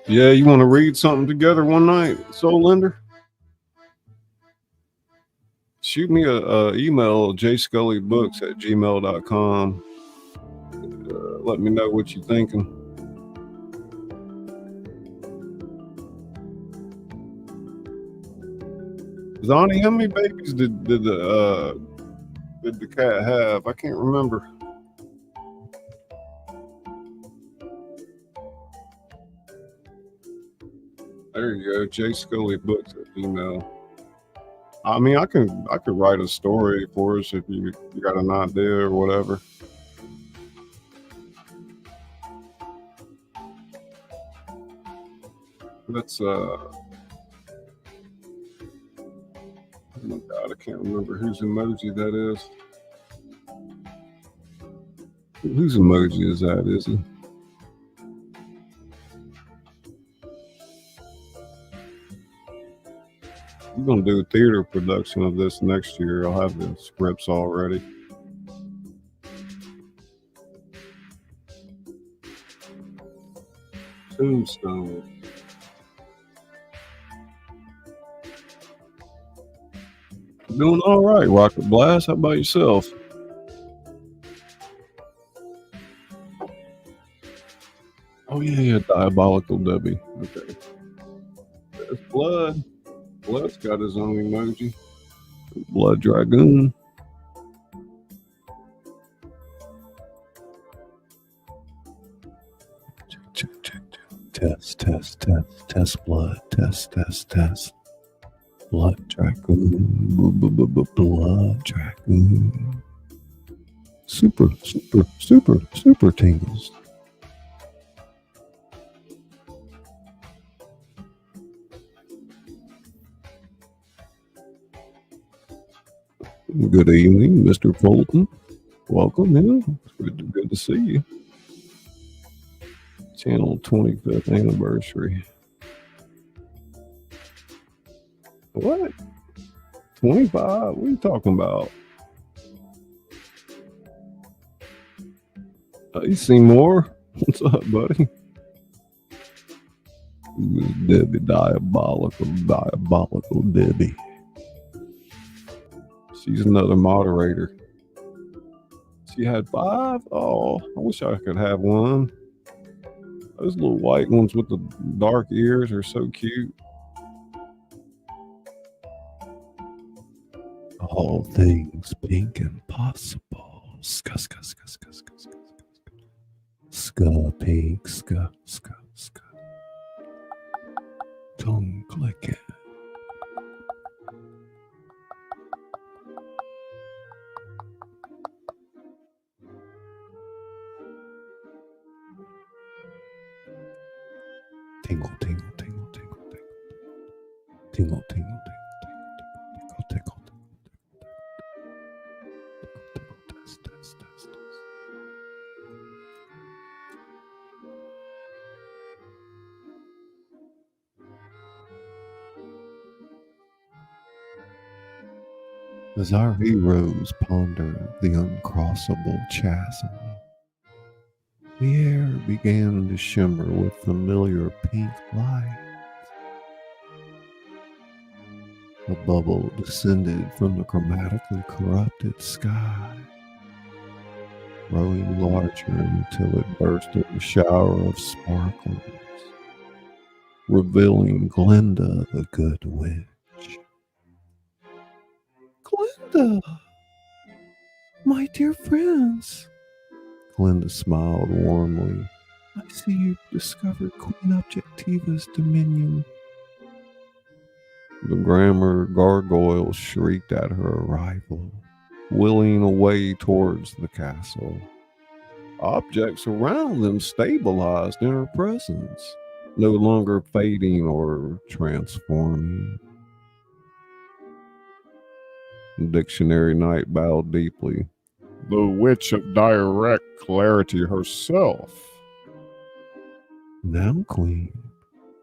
Yeah, you want to read something together one night, Soul Lender? Shoot me a email, jscullybooks@gmail.com. Let me know what you're thinking. Zonnie, how many babies did the cat have? I can't remember. There you go, jscullybooks@gmail. I mean, I could write a story for us if you got an idea or whatever. Let's oh my God, I can't remember whose emoji that is. Whose emoji is that, Izzy? I'm gonna do a theater production of this next year. I'll have the scripts already. Tombstone. Doing all right, Rocket Blast. How about yourself? Oh yeah, Diabolical Debbie. Okay. There's Blood. Blood's got his own emoji. Blood Dragoon. Test blood. Test. Blood Dragoon. Blood Dragoon. Super tingles. Good evening, Mr. Fulton. Welcome in. It's good to see you. Channel 25th anniversary. What? 25? What are you talking about? Hey, Seymour. What's up, buddy? Debbie, diabolical Debbie. She's another moderator. She had 5? Oh, I wish I could have one. Those little white ones with the dark ears are so cute. All things pink and possible. Ska. Pink, ska. Tongue clicking. Tingle, tingle, tingle, tingle, tingle, tingle, test, test, test, test. As our heroes ponder the uncrossable chasm, the air began to shimmer with familiar pink light. A bubble descended from the chromatically corrupted sky, growing larger until it burst in a shower of sparkles, revealing Glinda the Good Witch. Glinda! My dear friends! Glinda smiled warmly. I see you've discovered Queen Objectiva's dominion. The grammar gargoyle shrieked at her arrival, wheeling away towards the castle. Objects around them stabilized in her presence, no longer fading or transforming. Dictionary Knight bowed deeply. The Witch of Direct Clarity herself. Now, Queen,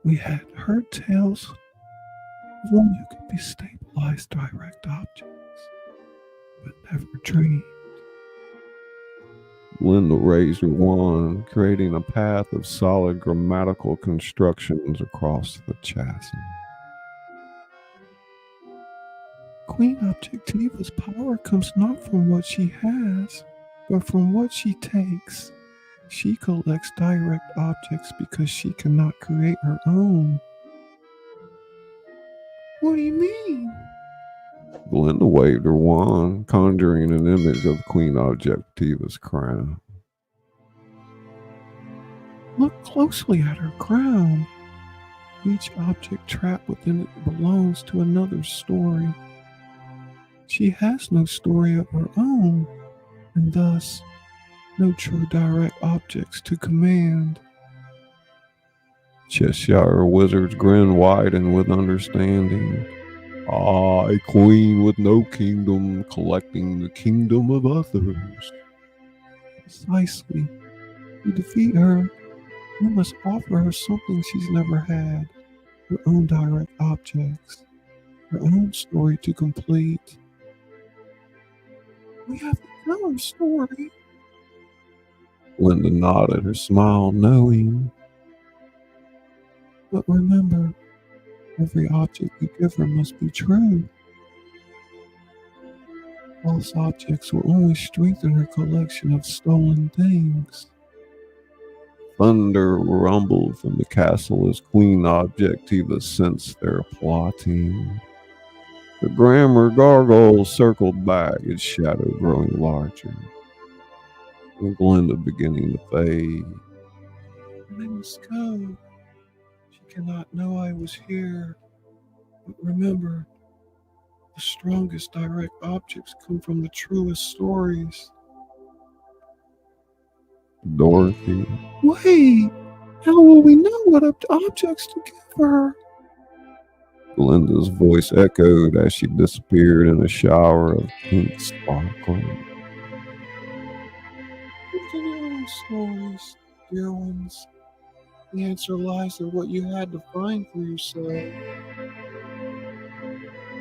we had heard tales of one who could destabilize direct objects, but never dreamed. Glinda raised her wand, creating a path of solid grammatical constructions across the chasm. Queen Objectiva's power comes not from what she has, but from what she takes. She collects direct objects because she cannot create her own. What do you mean? Glinda waved her wand, conjuring an image of Queen Objectiva's crown. Look closely at her crown. Each object trapped within it belongs to another story. She has no story of her own, and thus no true direct objects to command. Cheshire Wizard's grin widened with understanding. Ah, a queen with no kingdom, collecting the kingdom of others. Precisely. To defeat her, you must offer her something she's never had. Her own direct objects. Her own story to complete. We have to tell her story. Glinda nodded, her smile knowing. But remember, every object you give her must be true. False objects will only strengthen her collection of stolen things. Thunder rumbled from the castle as Queen Objectiva sensed their plotting. The grammar gargoyle circled back, its shadow growing larger, and Glinda beginning to fade. I must go. She cannot know I was here. But remember, the strongest direct objects come from the truest stories. Dorothy. Wait! How will we know what objects to give her? Glinda's voice echoed as she disappeared in a shower of pink sparkle. Within your own stories, dear ones. The answer lies in what you had to find for yourself.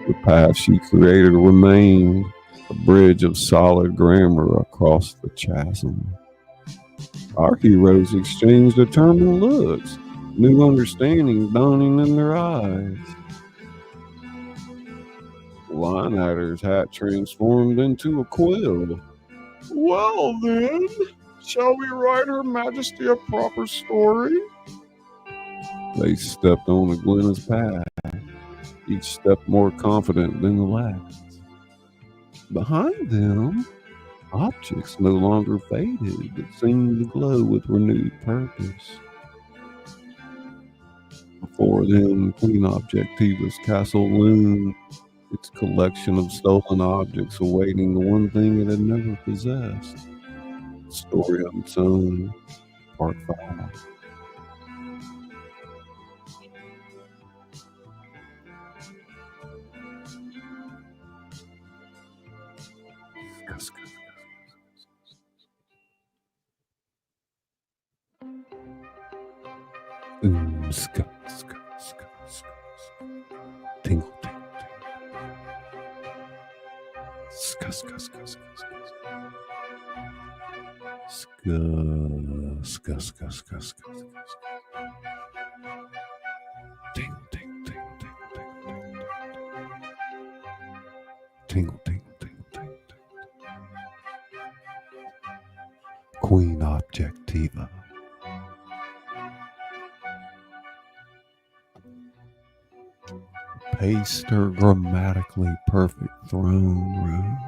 The path she created remained, a bridge of solid grammar across the chasm. Our heroes exchanged determined looks, new understanding dawning in their eyes. The Lion-Hatter's hat transformed into a quill. Well then, shall we write Her Majesty a proper story? They stepped on Glinda's path, each step more confident than the last. Behind them, objects no longer faded, but seemed to glow with renewed purpose. Before them, Queen Objectiva's castle loomed, its collection of stolen objects awaiting the one thing it had never possessed. Story of its own, Part 5. Tingle, tingle, tingle, tingle. Queen Objectiva. Paced her grammatically perfect throne room.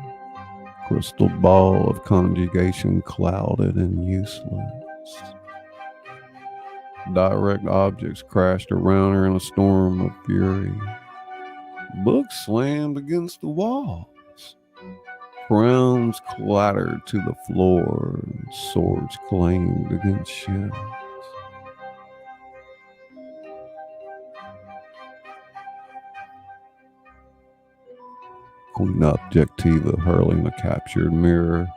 Crystal ball of conjugation clouded and useless. Direct objects crashed around her in a storm of fury. Books slammed against the walls. Crowns clattered to the floor, and swords clanged against shields. Queen Objectiva hurling a captured mirror.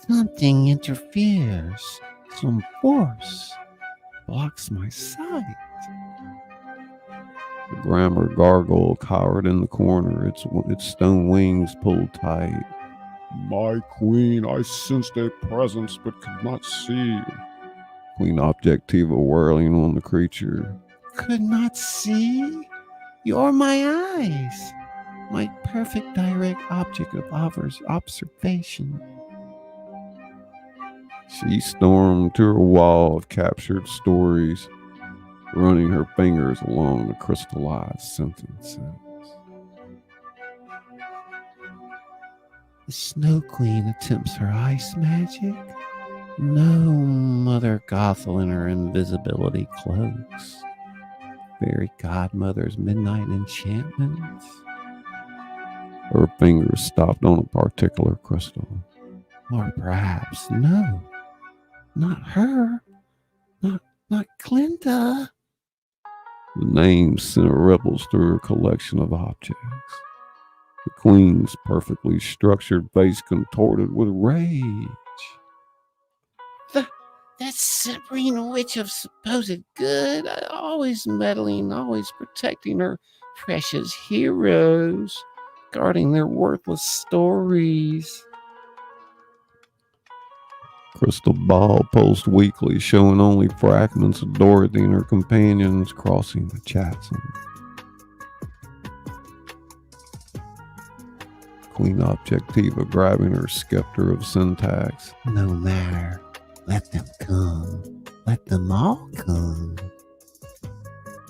Something interferes. Some force blocks my sight. The grammar gargoyle cowered in the corner, its stone wings pulled tight. My queen, I sensed a presence but could not see. Queen Objectiva whirling on the creature. Could not see? You're my eyes. My perfect direct object of observation. She stormed to her wall of captured stories, running her fingers along the crystallized sentences. The Snow Queen attempts her ice magic. No Mother Gothel in her invisibility cloaks. Fairy Godmother's midnight enchantments. Her fingers stopped on a particular crystal. Or perhaps, no, not her. Not Glinda. The names sent ripples through her collection of objects. The queen's perfectly structured face contorted with rage. That Sabrina witch of supposed good, always meddling, always protecting her precious heroes, guarding their worthless stories. Crystal ball pulsed weakly, showing only fragments of Dorothy and her companions crossing the chasm. Queen Objectiva grabbing her scepter of syntax. No matter. Let them come. Let them all come.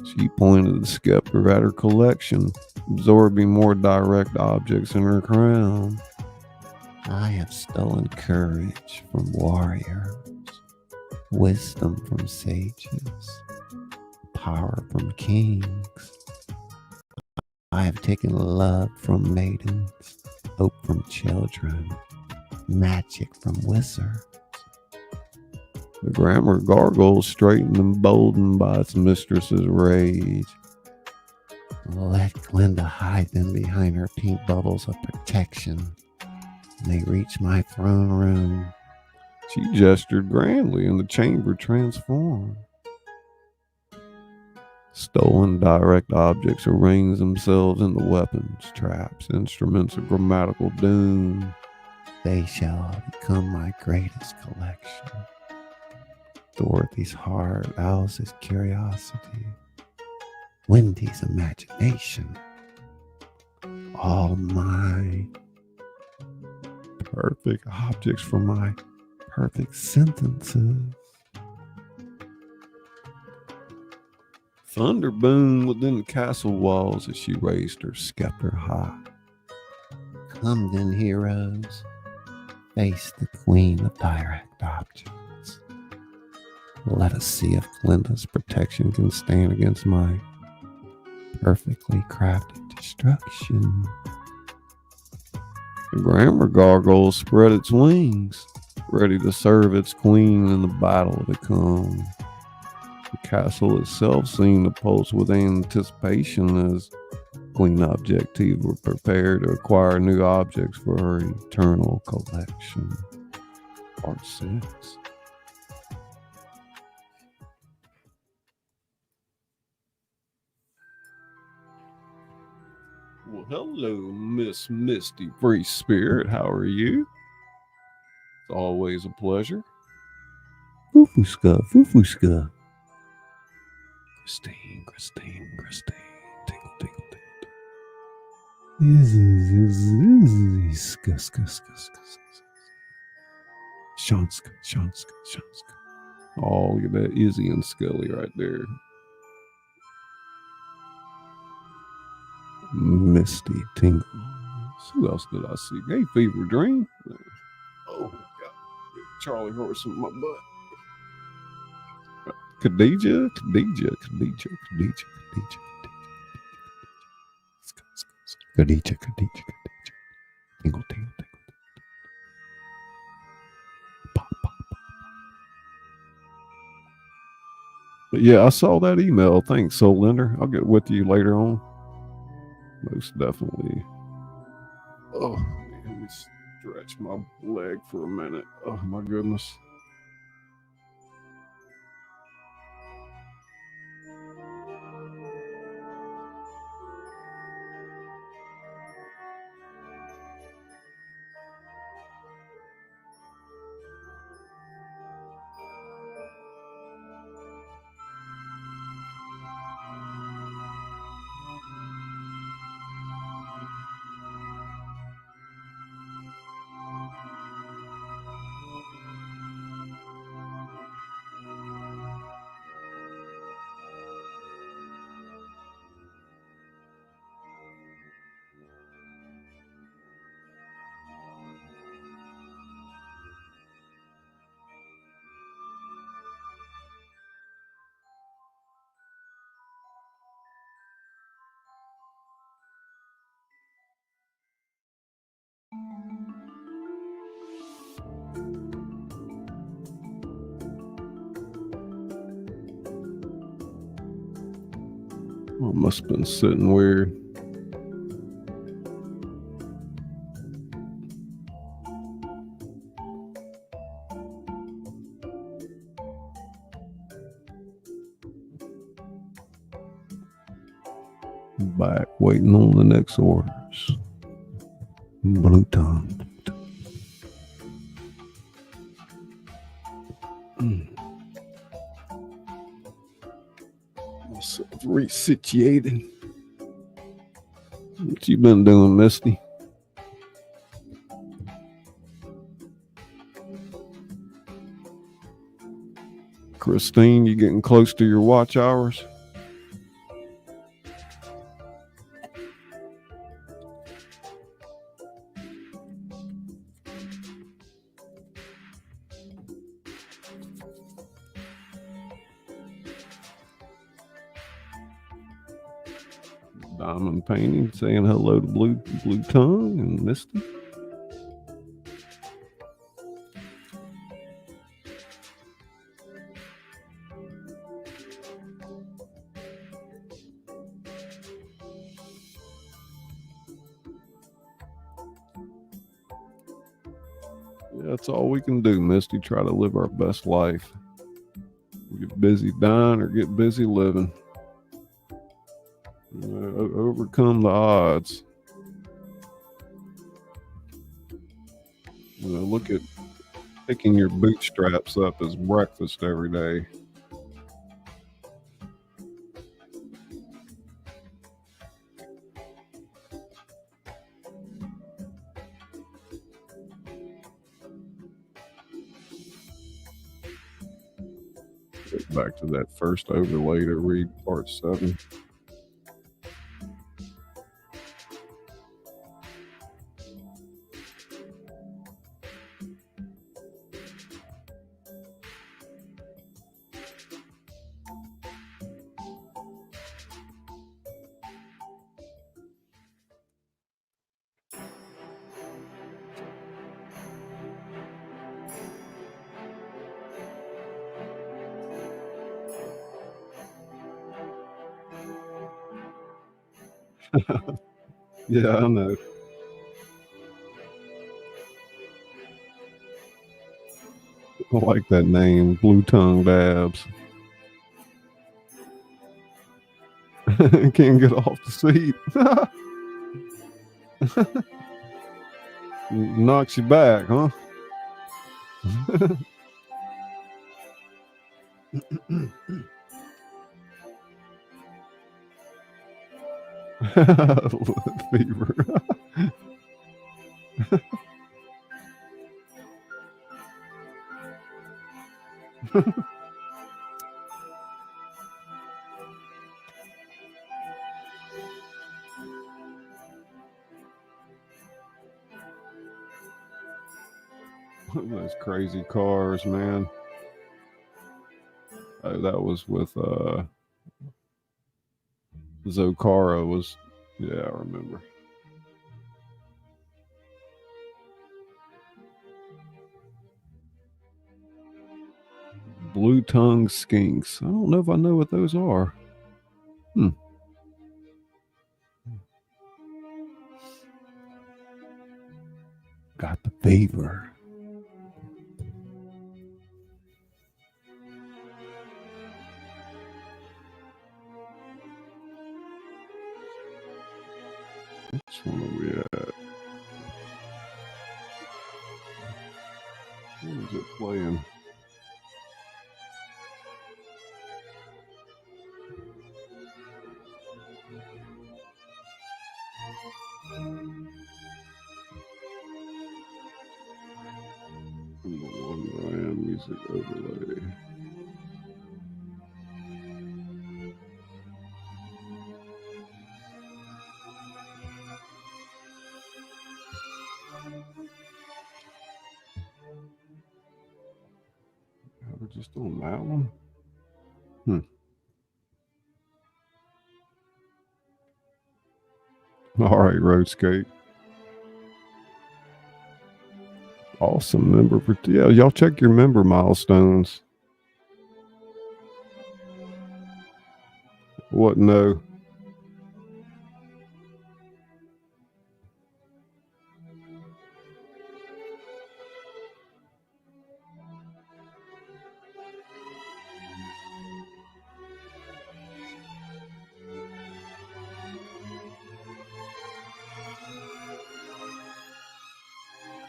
She pointed the scepter at her collection, absorbing more direct objects in her crown. I have stolen courage from warriors, wisdom from sages, power from kings. I have taken love from maidens, hope from children, magic from wizards. The grammar gargoyle straightened, emboldened by its mistress's rage. Let Glinda hide them behind her pink bubbles of protection. When they reach my throne room. She gestured grandly, and the chamber transformed. Stolen direct objects arranged themselves into weapons, traps, instruments of grammatical doom. They shall become my greatest collection. Dorothy's heart, Alice's curiosity, Wendy's imagination. All mine. Perfect objects for my perfect sentences. Thunder boomed within the castle walls as she raised her scepter high. Come then, heroes, face the queen of direct objects. Let us see if Glinda's protection can stand against my perfectly crafted destruction. The grammar gargoyle spread its wings, ready to serve its queen in the battle to come. The castle itself seemed to pulse with anticipation as Queen Objective will prepare to acquire new objects for her eternal collection. Part 6. Well, hello, Miss Misty Free Spirit. How are you? It's always a pleasure. Foofuska, Foofuska. Christine. Tingle, tingle, tingle. Shanska. Oh, look at that Izzy and Scully right there. Misty Tingles. Who else did I see? Hey, Fever Dream. Oh, God. Charlie Horse in my butt. Khadija. Khadija. Tingle. Pop. But yeah, I saw that email. Thanks, Soul Lender. I'll get with you later on. Most definitely. Oh, man, let me stretch my leg for a minute. Oh, my goodness. Oh, must have been sitting weird. Back waiting on the next orders. Blue tongue. Myself resituated. What you been doing, Misty? Christine, you getting close to your watch hours? Diamond Painting saying hello to Blue Tongue and Misty. Yeah, that's all we can do, Misty. Try to live our best life. Get busy dying or get busy living. Overcome the odds. Look at picking your bootstraps up as breakfast every day. Get back to that first overlay to read part 7. Yeah, I know. I like that name, Blue Tongue Dabs. Can't get off the seat. Knocks you back, huh? Fever. Those crazy cars, man. That was with Zokara was, yeah, I remember. Blue tongue skinks. I don't know if I know what those are. Got the fever. Which one are we at? What is it playing? Wonderland music overlay. We're just on that one. All right, Roadscape. Awesome member for y'all check your member milestones. What? No.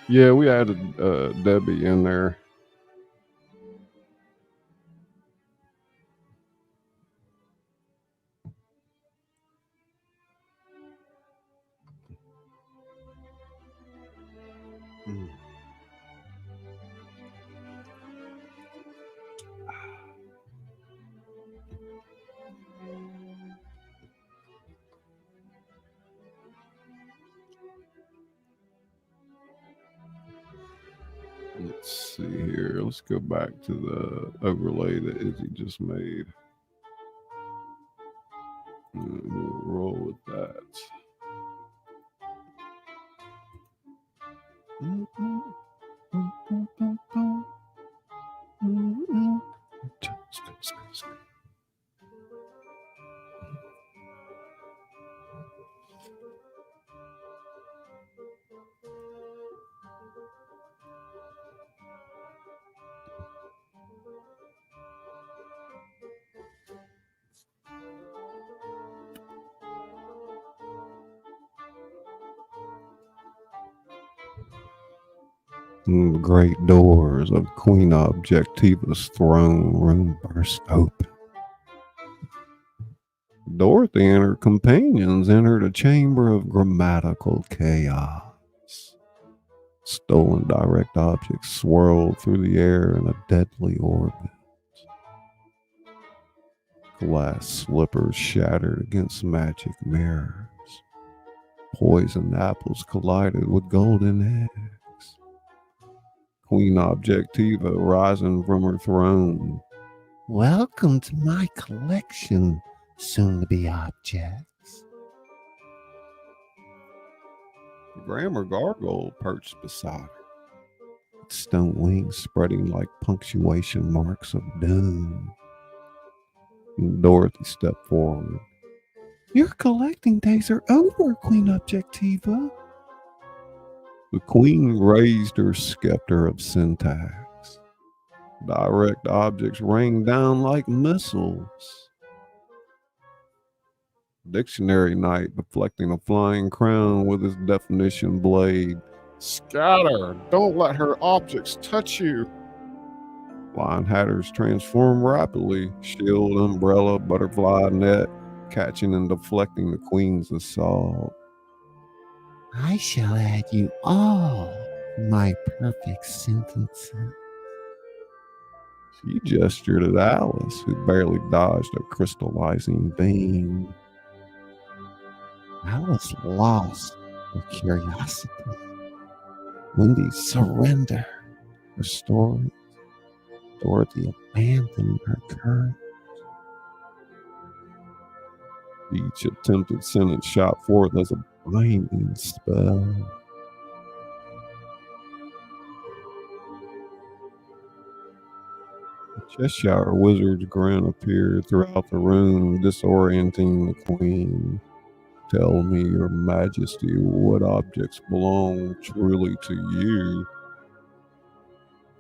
Yeah, we added Debbie in there. Let's see here. Let's go back to the overlay that Izzy just made. And we'll roll with that. The great doors of Queen Objectiva's throne room burst open. Dorothy and her companions entered a chamber of grammatical chaos. Stolen direct objects swirled through the air in a deadly orbit. Glass slippers shattered against magic mirrors. Poisoned apples collided with golden eggs. Queen Objectiva rising from her throne. Welcome to my collection, soon-to-be objects. The Grammar Gargoyle perched beside her, its stone wings spreading like punctuation marks of doom. And Dorothy stepped forward, Your collecting days are over, Queen Objectiva. The queen raised her scepter of syntax. Direct objects rained down like missiles. Dictionary Knight deflecting a flying crown with his definition blade. Scatter! Don't let her objects touch you. Flying Hatters transform rapidly. Shield, umbrella, butterfly net, catching and deflecting the queen's assault. I shall add you all my perfect sentences. She gestured at Alice, who barely dodged a crystallizing beam. Alice lost her curiosity. Wendy surrendered her story. Dorothy abandoned her courage. Each attempted sentence shot forth as a binding spell. The Cheshire Wizard's grin appeared throughout the room, disorienting the queen. Tell me, your majesty, what objects belong truly to you?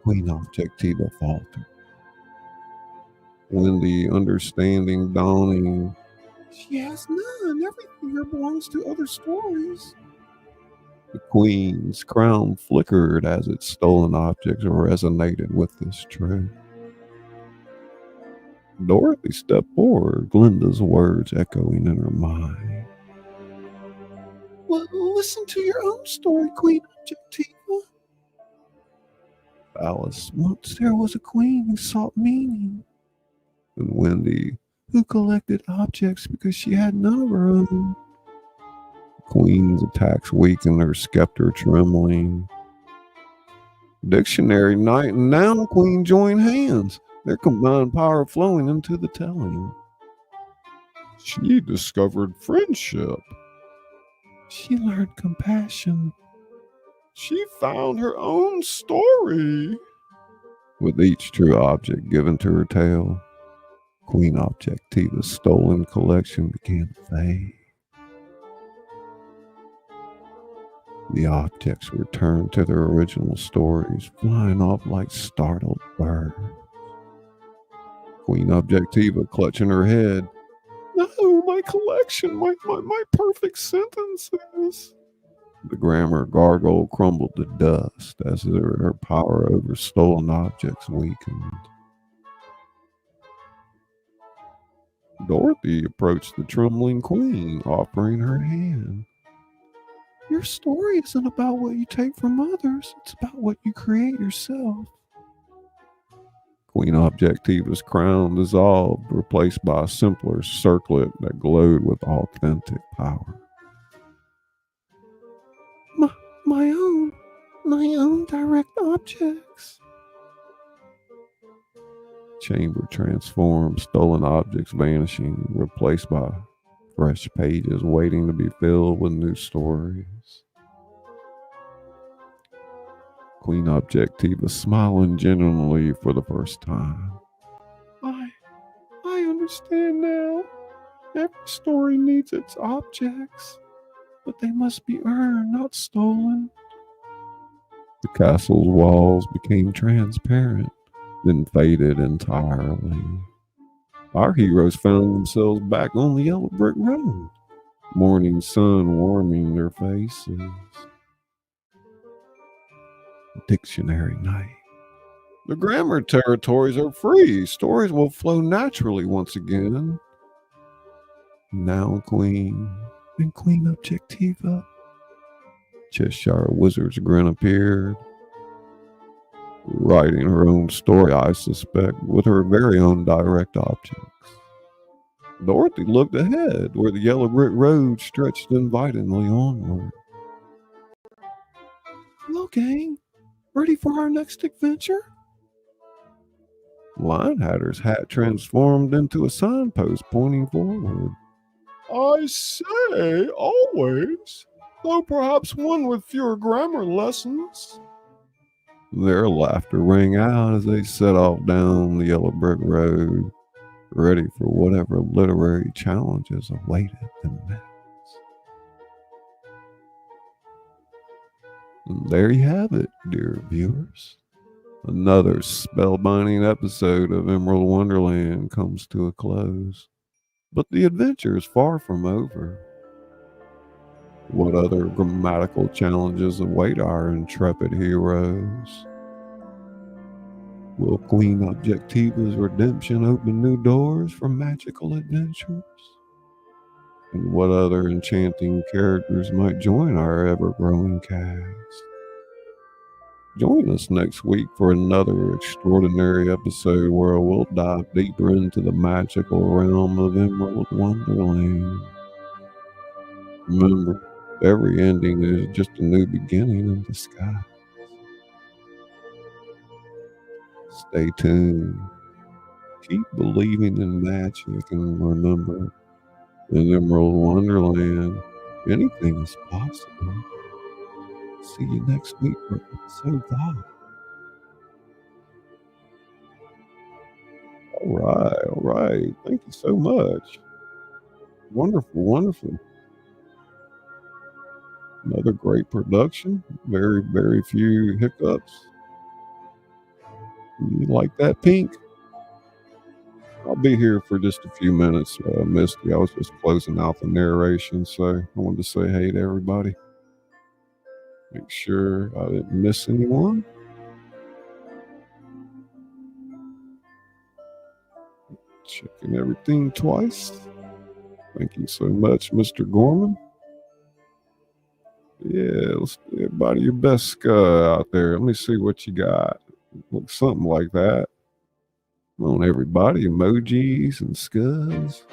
Queen Objectiva faltered. Wendy, understanding dawning. She has none. Everything here belongs to other stories. The queen's crown flickered as its stolen objects resonated with this truth. Dorothy stepped forward, Glinda's words echoing in her mind. Well, listen to your own story, Queen Objectiva. Alice, Once there was a queen who sought meaning, and Wendy, who collected objects because she had none of her own. the queen's attacks weakened, her scepter trembling. Dictionary Knight and Noun Queen join hands, their combined power flowing into the telling. She discovered friendship. She learned compassion. She found her own story. With each true object given to her tale, Queen Objectiva's stolen collection began to fade. The objects returned to their original stories, flying off like startled birds. Queen Objectiva clutching her head. No, my collection, my perfect sentences. The grammar gargoyle crumbled to dust as her power over stolen objects weakened. Dorothy approached the trembling queen, offering her hand. Your story isn't about what you take from others. It's about what you create yourself. Queen Objectiva's crown dissolved, replaced by a simpler circlet that glowed with authentic power. My own direct objects. Chamber transformed, stolen objects vanishing, replaced by fresh pages waiting to be filled with new stories. Queen Objectiva smiling genuinely for the first time. I understand now. Every story needs its objects, but they must be earned, not stolen. The castle's walls became transparent, then faded entirely. Our heroes found themselves back on the yellow brick road, morning sun warming their faces. Dictionary Night. The grammar territories are free. Stories will flow naturally once again. Noun Queen And Queen Objectiva. Cheshire Wizard's grin appeared, writing her own story, I suspect, with her very own direct objects. Dorothy looked ahead, where the yellow brick road stretched invitingly onward. Hello, gang. Ready for our next adventure? Linehatter's hat transformed into a signpost pointing forward. I say, always. Though perhaps one with fewer grammar lessons. Their laughter rang out as they set off down the yellow brick road. ready for whatever literary challenges awaited them next. And there you have it, dear viewers. Another spellbinding episode of Emerald Wonderland comes to a close. But the adventure is far from over. What other grammatical challenges await our intrepid heroes? Will Queen Objectiva's redemption open new doors for magical adventures? And what other enchanting characters might join our ever-growing cast? Join us next week for another extraordinary episode where we'll dive deeper into the magical realm of Emerald Wonderland. Remember, every ending is just a new beginning in disguise. Stay tuned. Keep believing in magic, and remember, in Emerald Wonderland, anything is possible. See you next week for episode 5. All right. Thank you so much. Wonderful. Another great production. Very, very few hiccups. You like that, Pink? I'll be here for just a few minutes, Misty. I was just closing out the narration, so I wanted to say hey to everybody. Make sure I didn't miss anyone. Checking everything twice. Thank you so much, Mr. Gorman. Yeah, let's give everybody your best out there. Let me see what you got. Looks something like that. Come on, everybody. Emojis and skulls.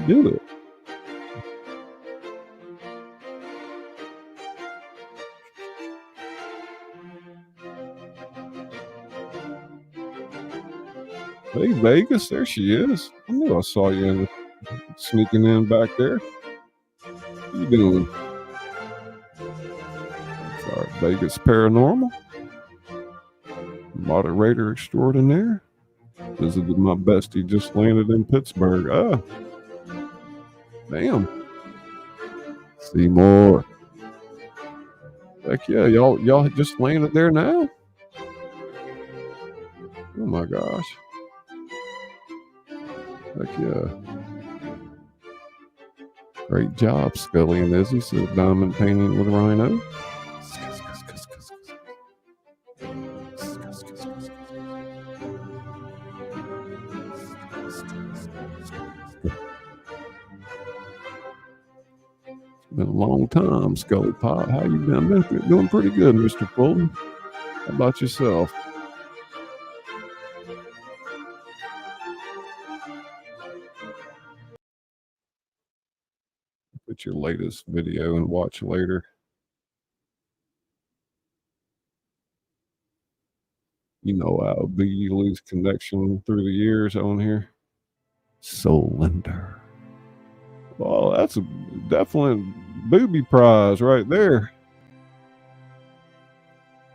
Do it. Hey, Vegas, there she is. I knew I saw you sneaking in back there. What you doing? Sorry, Vegas Paranormal. Moderator extraordinaire. Visited my bestie, just landed in Pittsburgh. Ah, damn. Seymour. Heck yeah, y'all just landed there now? Oh my gosh. Heck yeah. Great job, Scully and Izzy. So diamond painting with Rhino. Been a long time, Scully Pot. How you been? Been doing pretty good, Mr. Fulton. How about yourself? Put your latest video and watch later. You know how you lose connection through the years on here. Solinder. Well, that's a definite booby prize right there.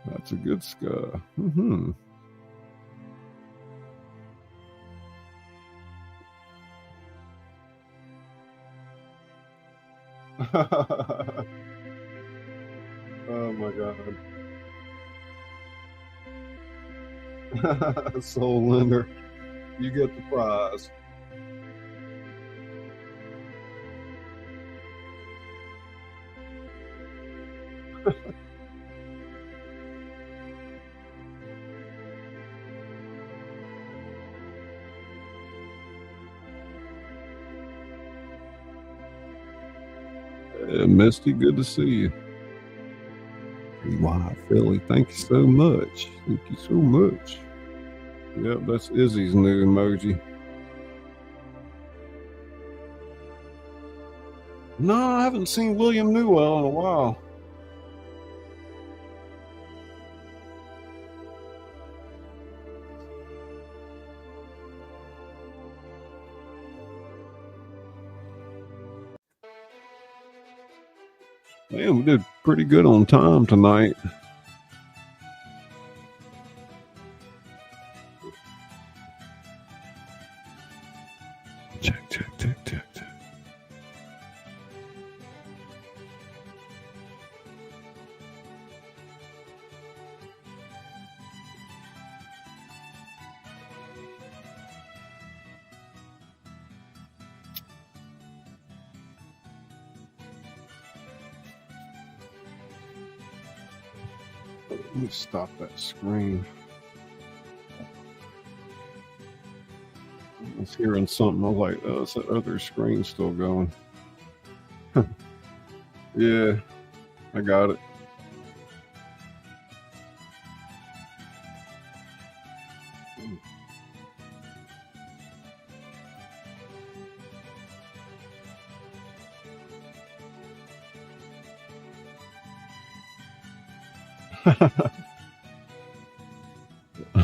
That's a good skull. Mm-hmm. Oh my God. Soul Lender, you get the prize. Misty, good to see you. Wow, Philly, thank you so much. Thank you so much. Yep, that's Izzy's new emoji. No, I haven't seen William Newell in a while. Man, we did pretty good on time tonight. Let me stop that screen. I was hearing something. I was like, oh, it's that other screen still going. Yeah, I got it.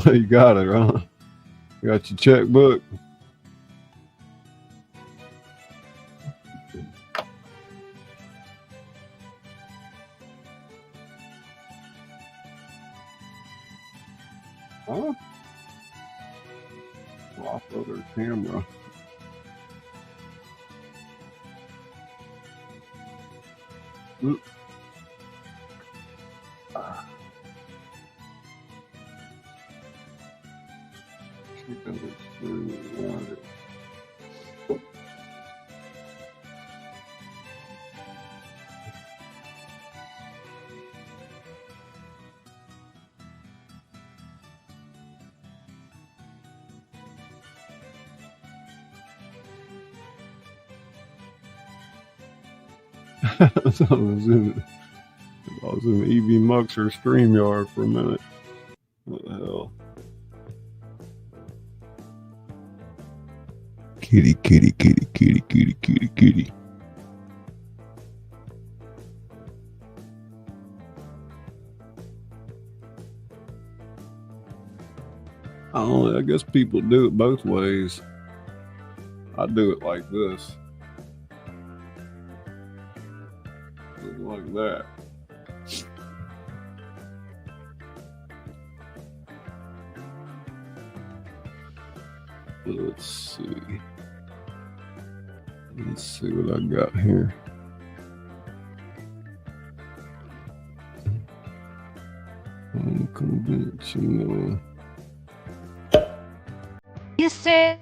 You got it, huh? You got your checkbook. Huh? Off other camera. Oop. So I was in EV Muxer StreamYard for a minute. What the hell? Kitty, kitty, kitty, kitty, kitty, kitty, kitty. I guess people do it both ways. I do it like this. Like that. Let's see. Let's see what I got here. Unconventional. Laissez.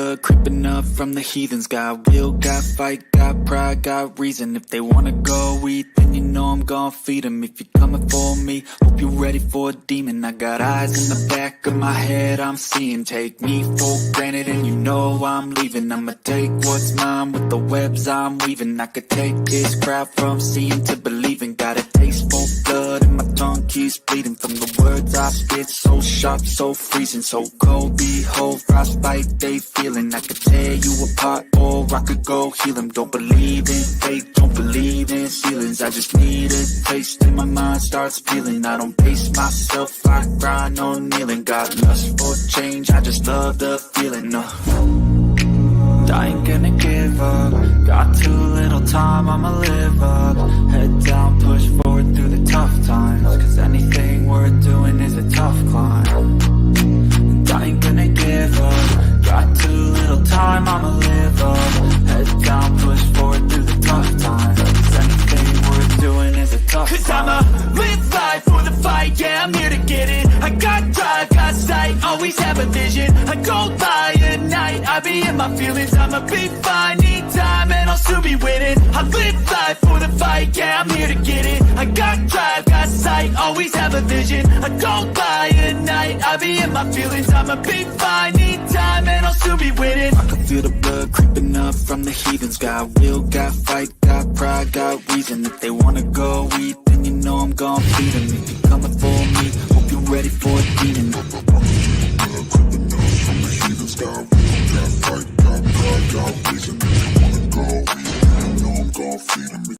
blood creeping up from the heathens. Got will, got fight, got pride, got reason. If they wanna go eat, then you know I'm gon' feed them. If you're coming for me, hope you're ready for a demon. I got eyes in the back of my head, I'm seeing. Take me for granted and you know I'm leaving. I'ma take what's mine with the webs I'm weaving. I could take this crowd from seeing to believing. Got a taste for blood and my tongue keeps bleeding from the words I spit. So sharp, so freezing, so cold. Behold, frostbite they feeling. I could tear you apart or I could go heal them. Don't believe in fate, don't believe in ceilings. I just need a taste and my mind starts peeling. I don't pace myself, I grind on kneeling. Got lust for change, I just love the feeling. I ain't gonna give up. Got too little time, I'ma live up. Head down, push forward through the tough times. Cause anything worth doing is a tough climb. And I ain't gonna give up. Got too little time, I'ma live up. Head down, push forward through the tough times. Cause anything worth doing is a tough climb. Cause I'ma live life for the fight, yeah, I'm here to get it. I got drive, got sight, always have a vision. I go by at night, I be in my feelings. I'ma be fine, need time, and I'll still be winning. I live life for the fight, yeah, I'm here to get it. I got drive, got sight, always have a vision. I go by at night, I be in my feelings. I'ma be fine, need time, and I'll still be winning. I can feel the blood creeping up from the heathens. Got will, got fight, got pride, got reason. If they wanna go eat, then you know I'm gon' feed them. If you're coming for me, hope you're ready for a demon. Got reason. If you wanna go eat, you know I'm gon' feed them.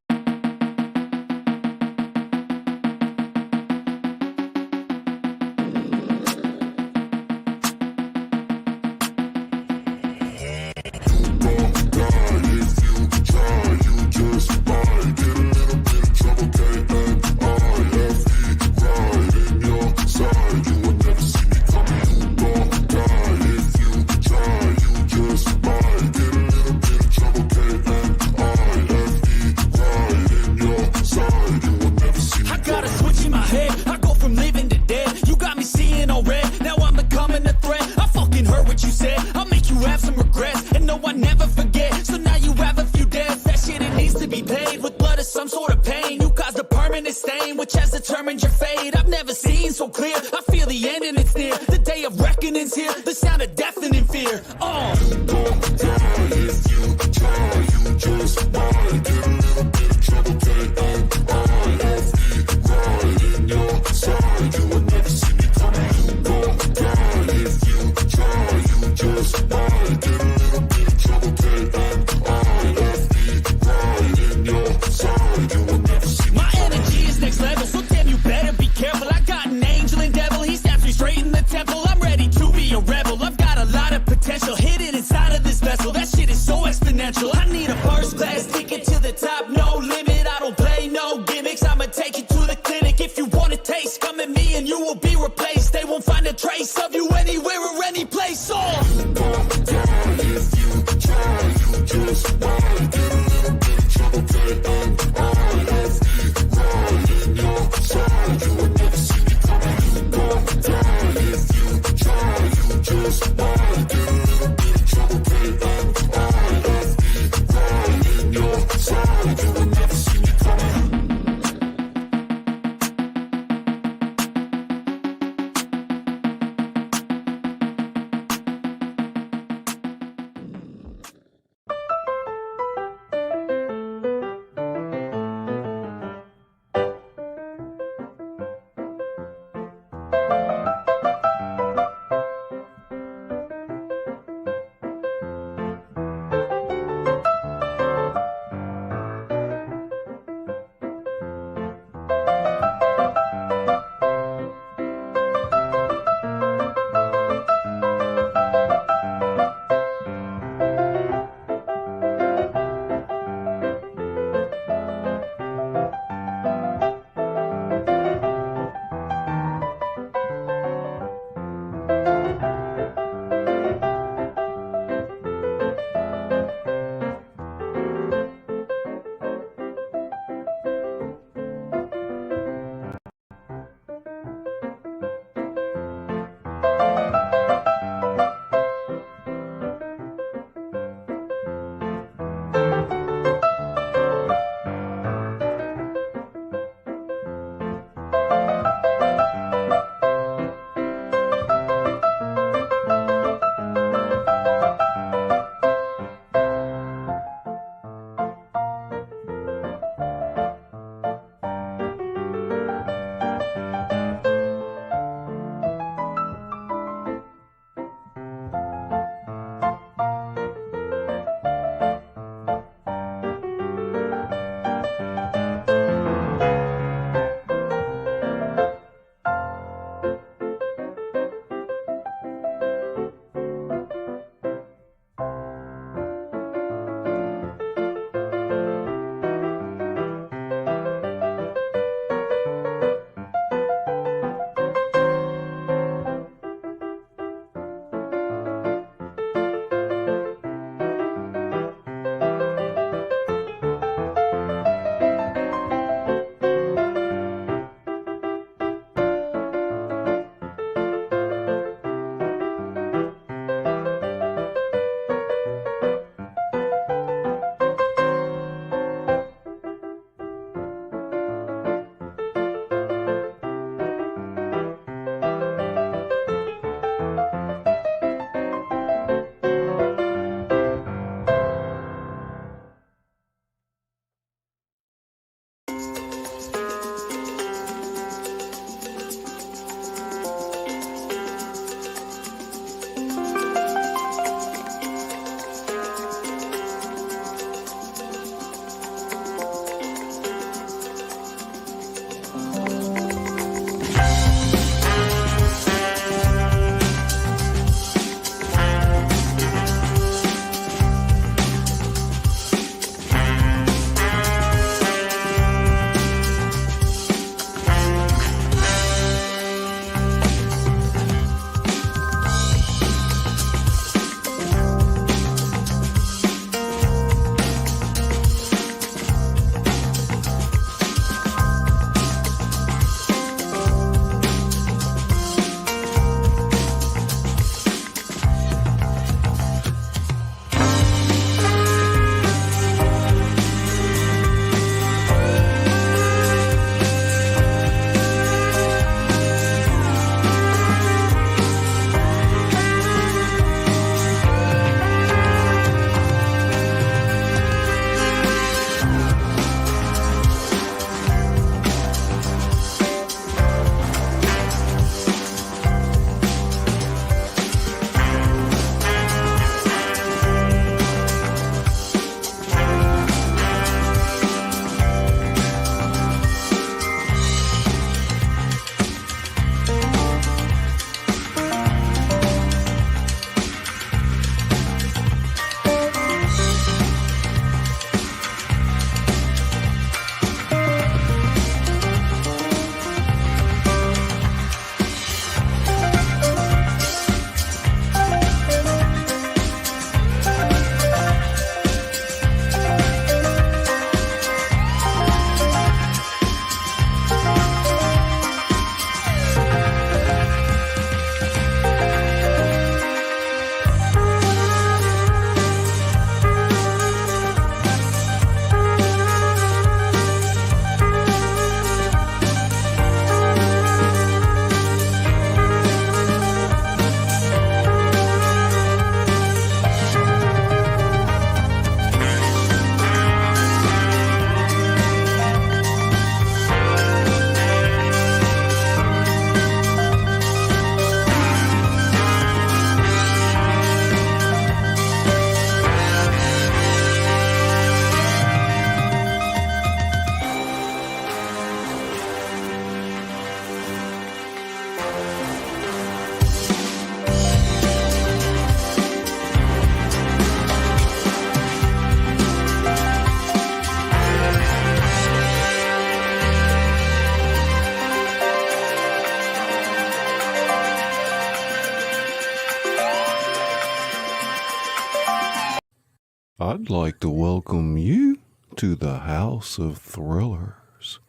I'd like to welcome you to the House of Thrillers.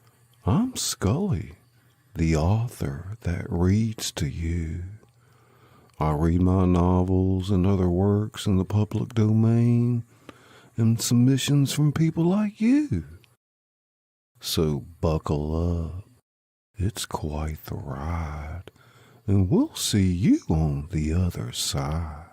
I'm Scully, the author that reads to you. I read my novels and other works in the public domain and submissions from people like you. So buckle up. It's quite the ride, and we'll see you on the other side.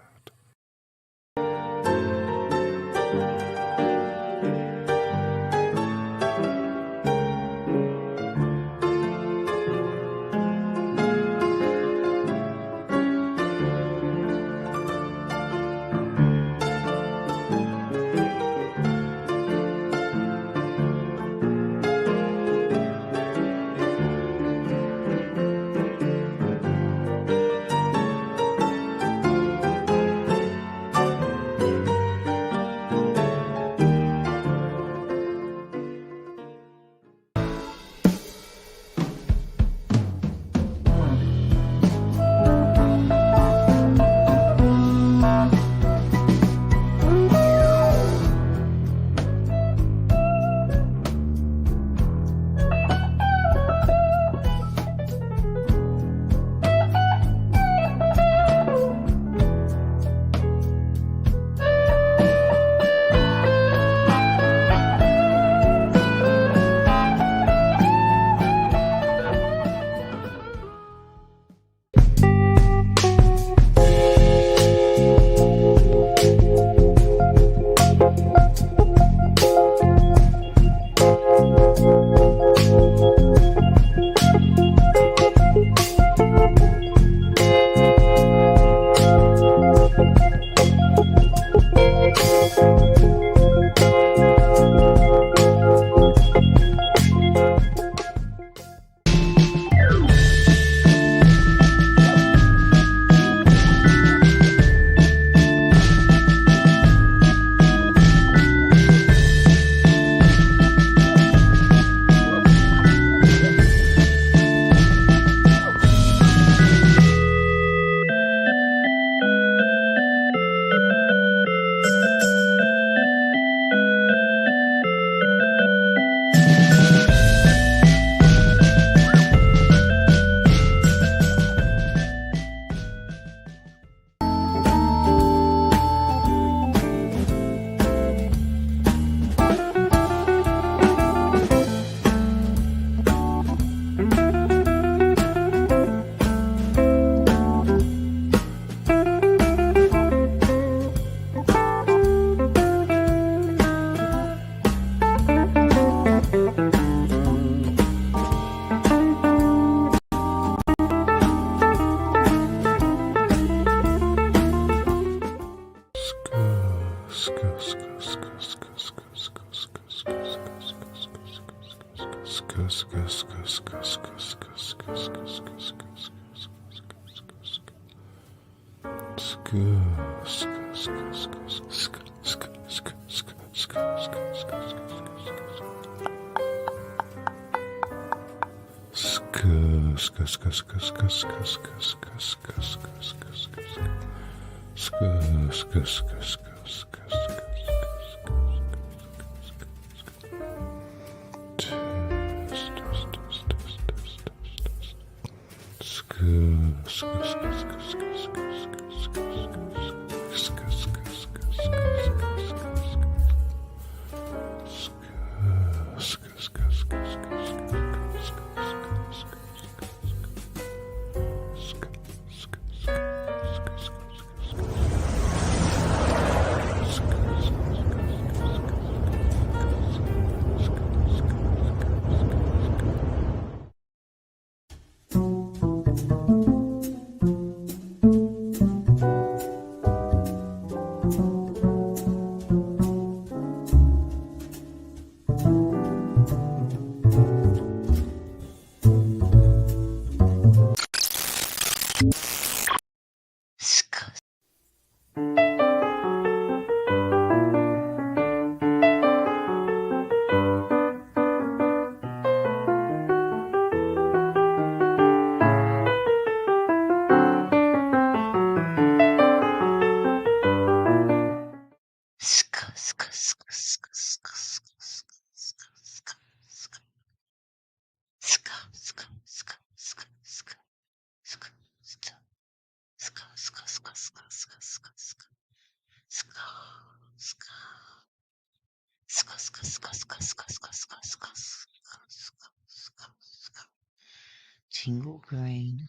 Tingle brain.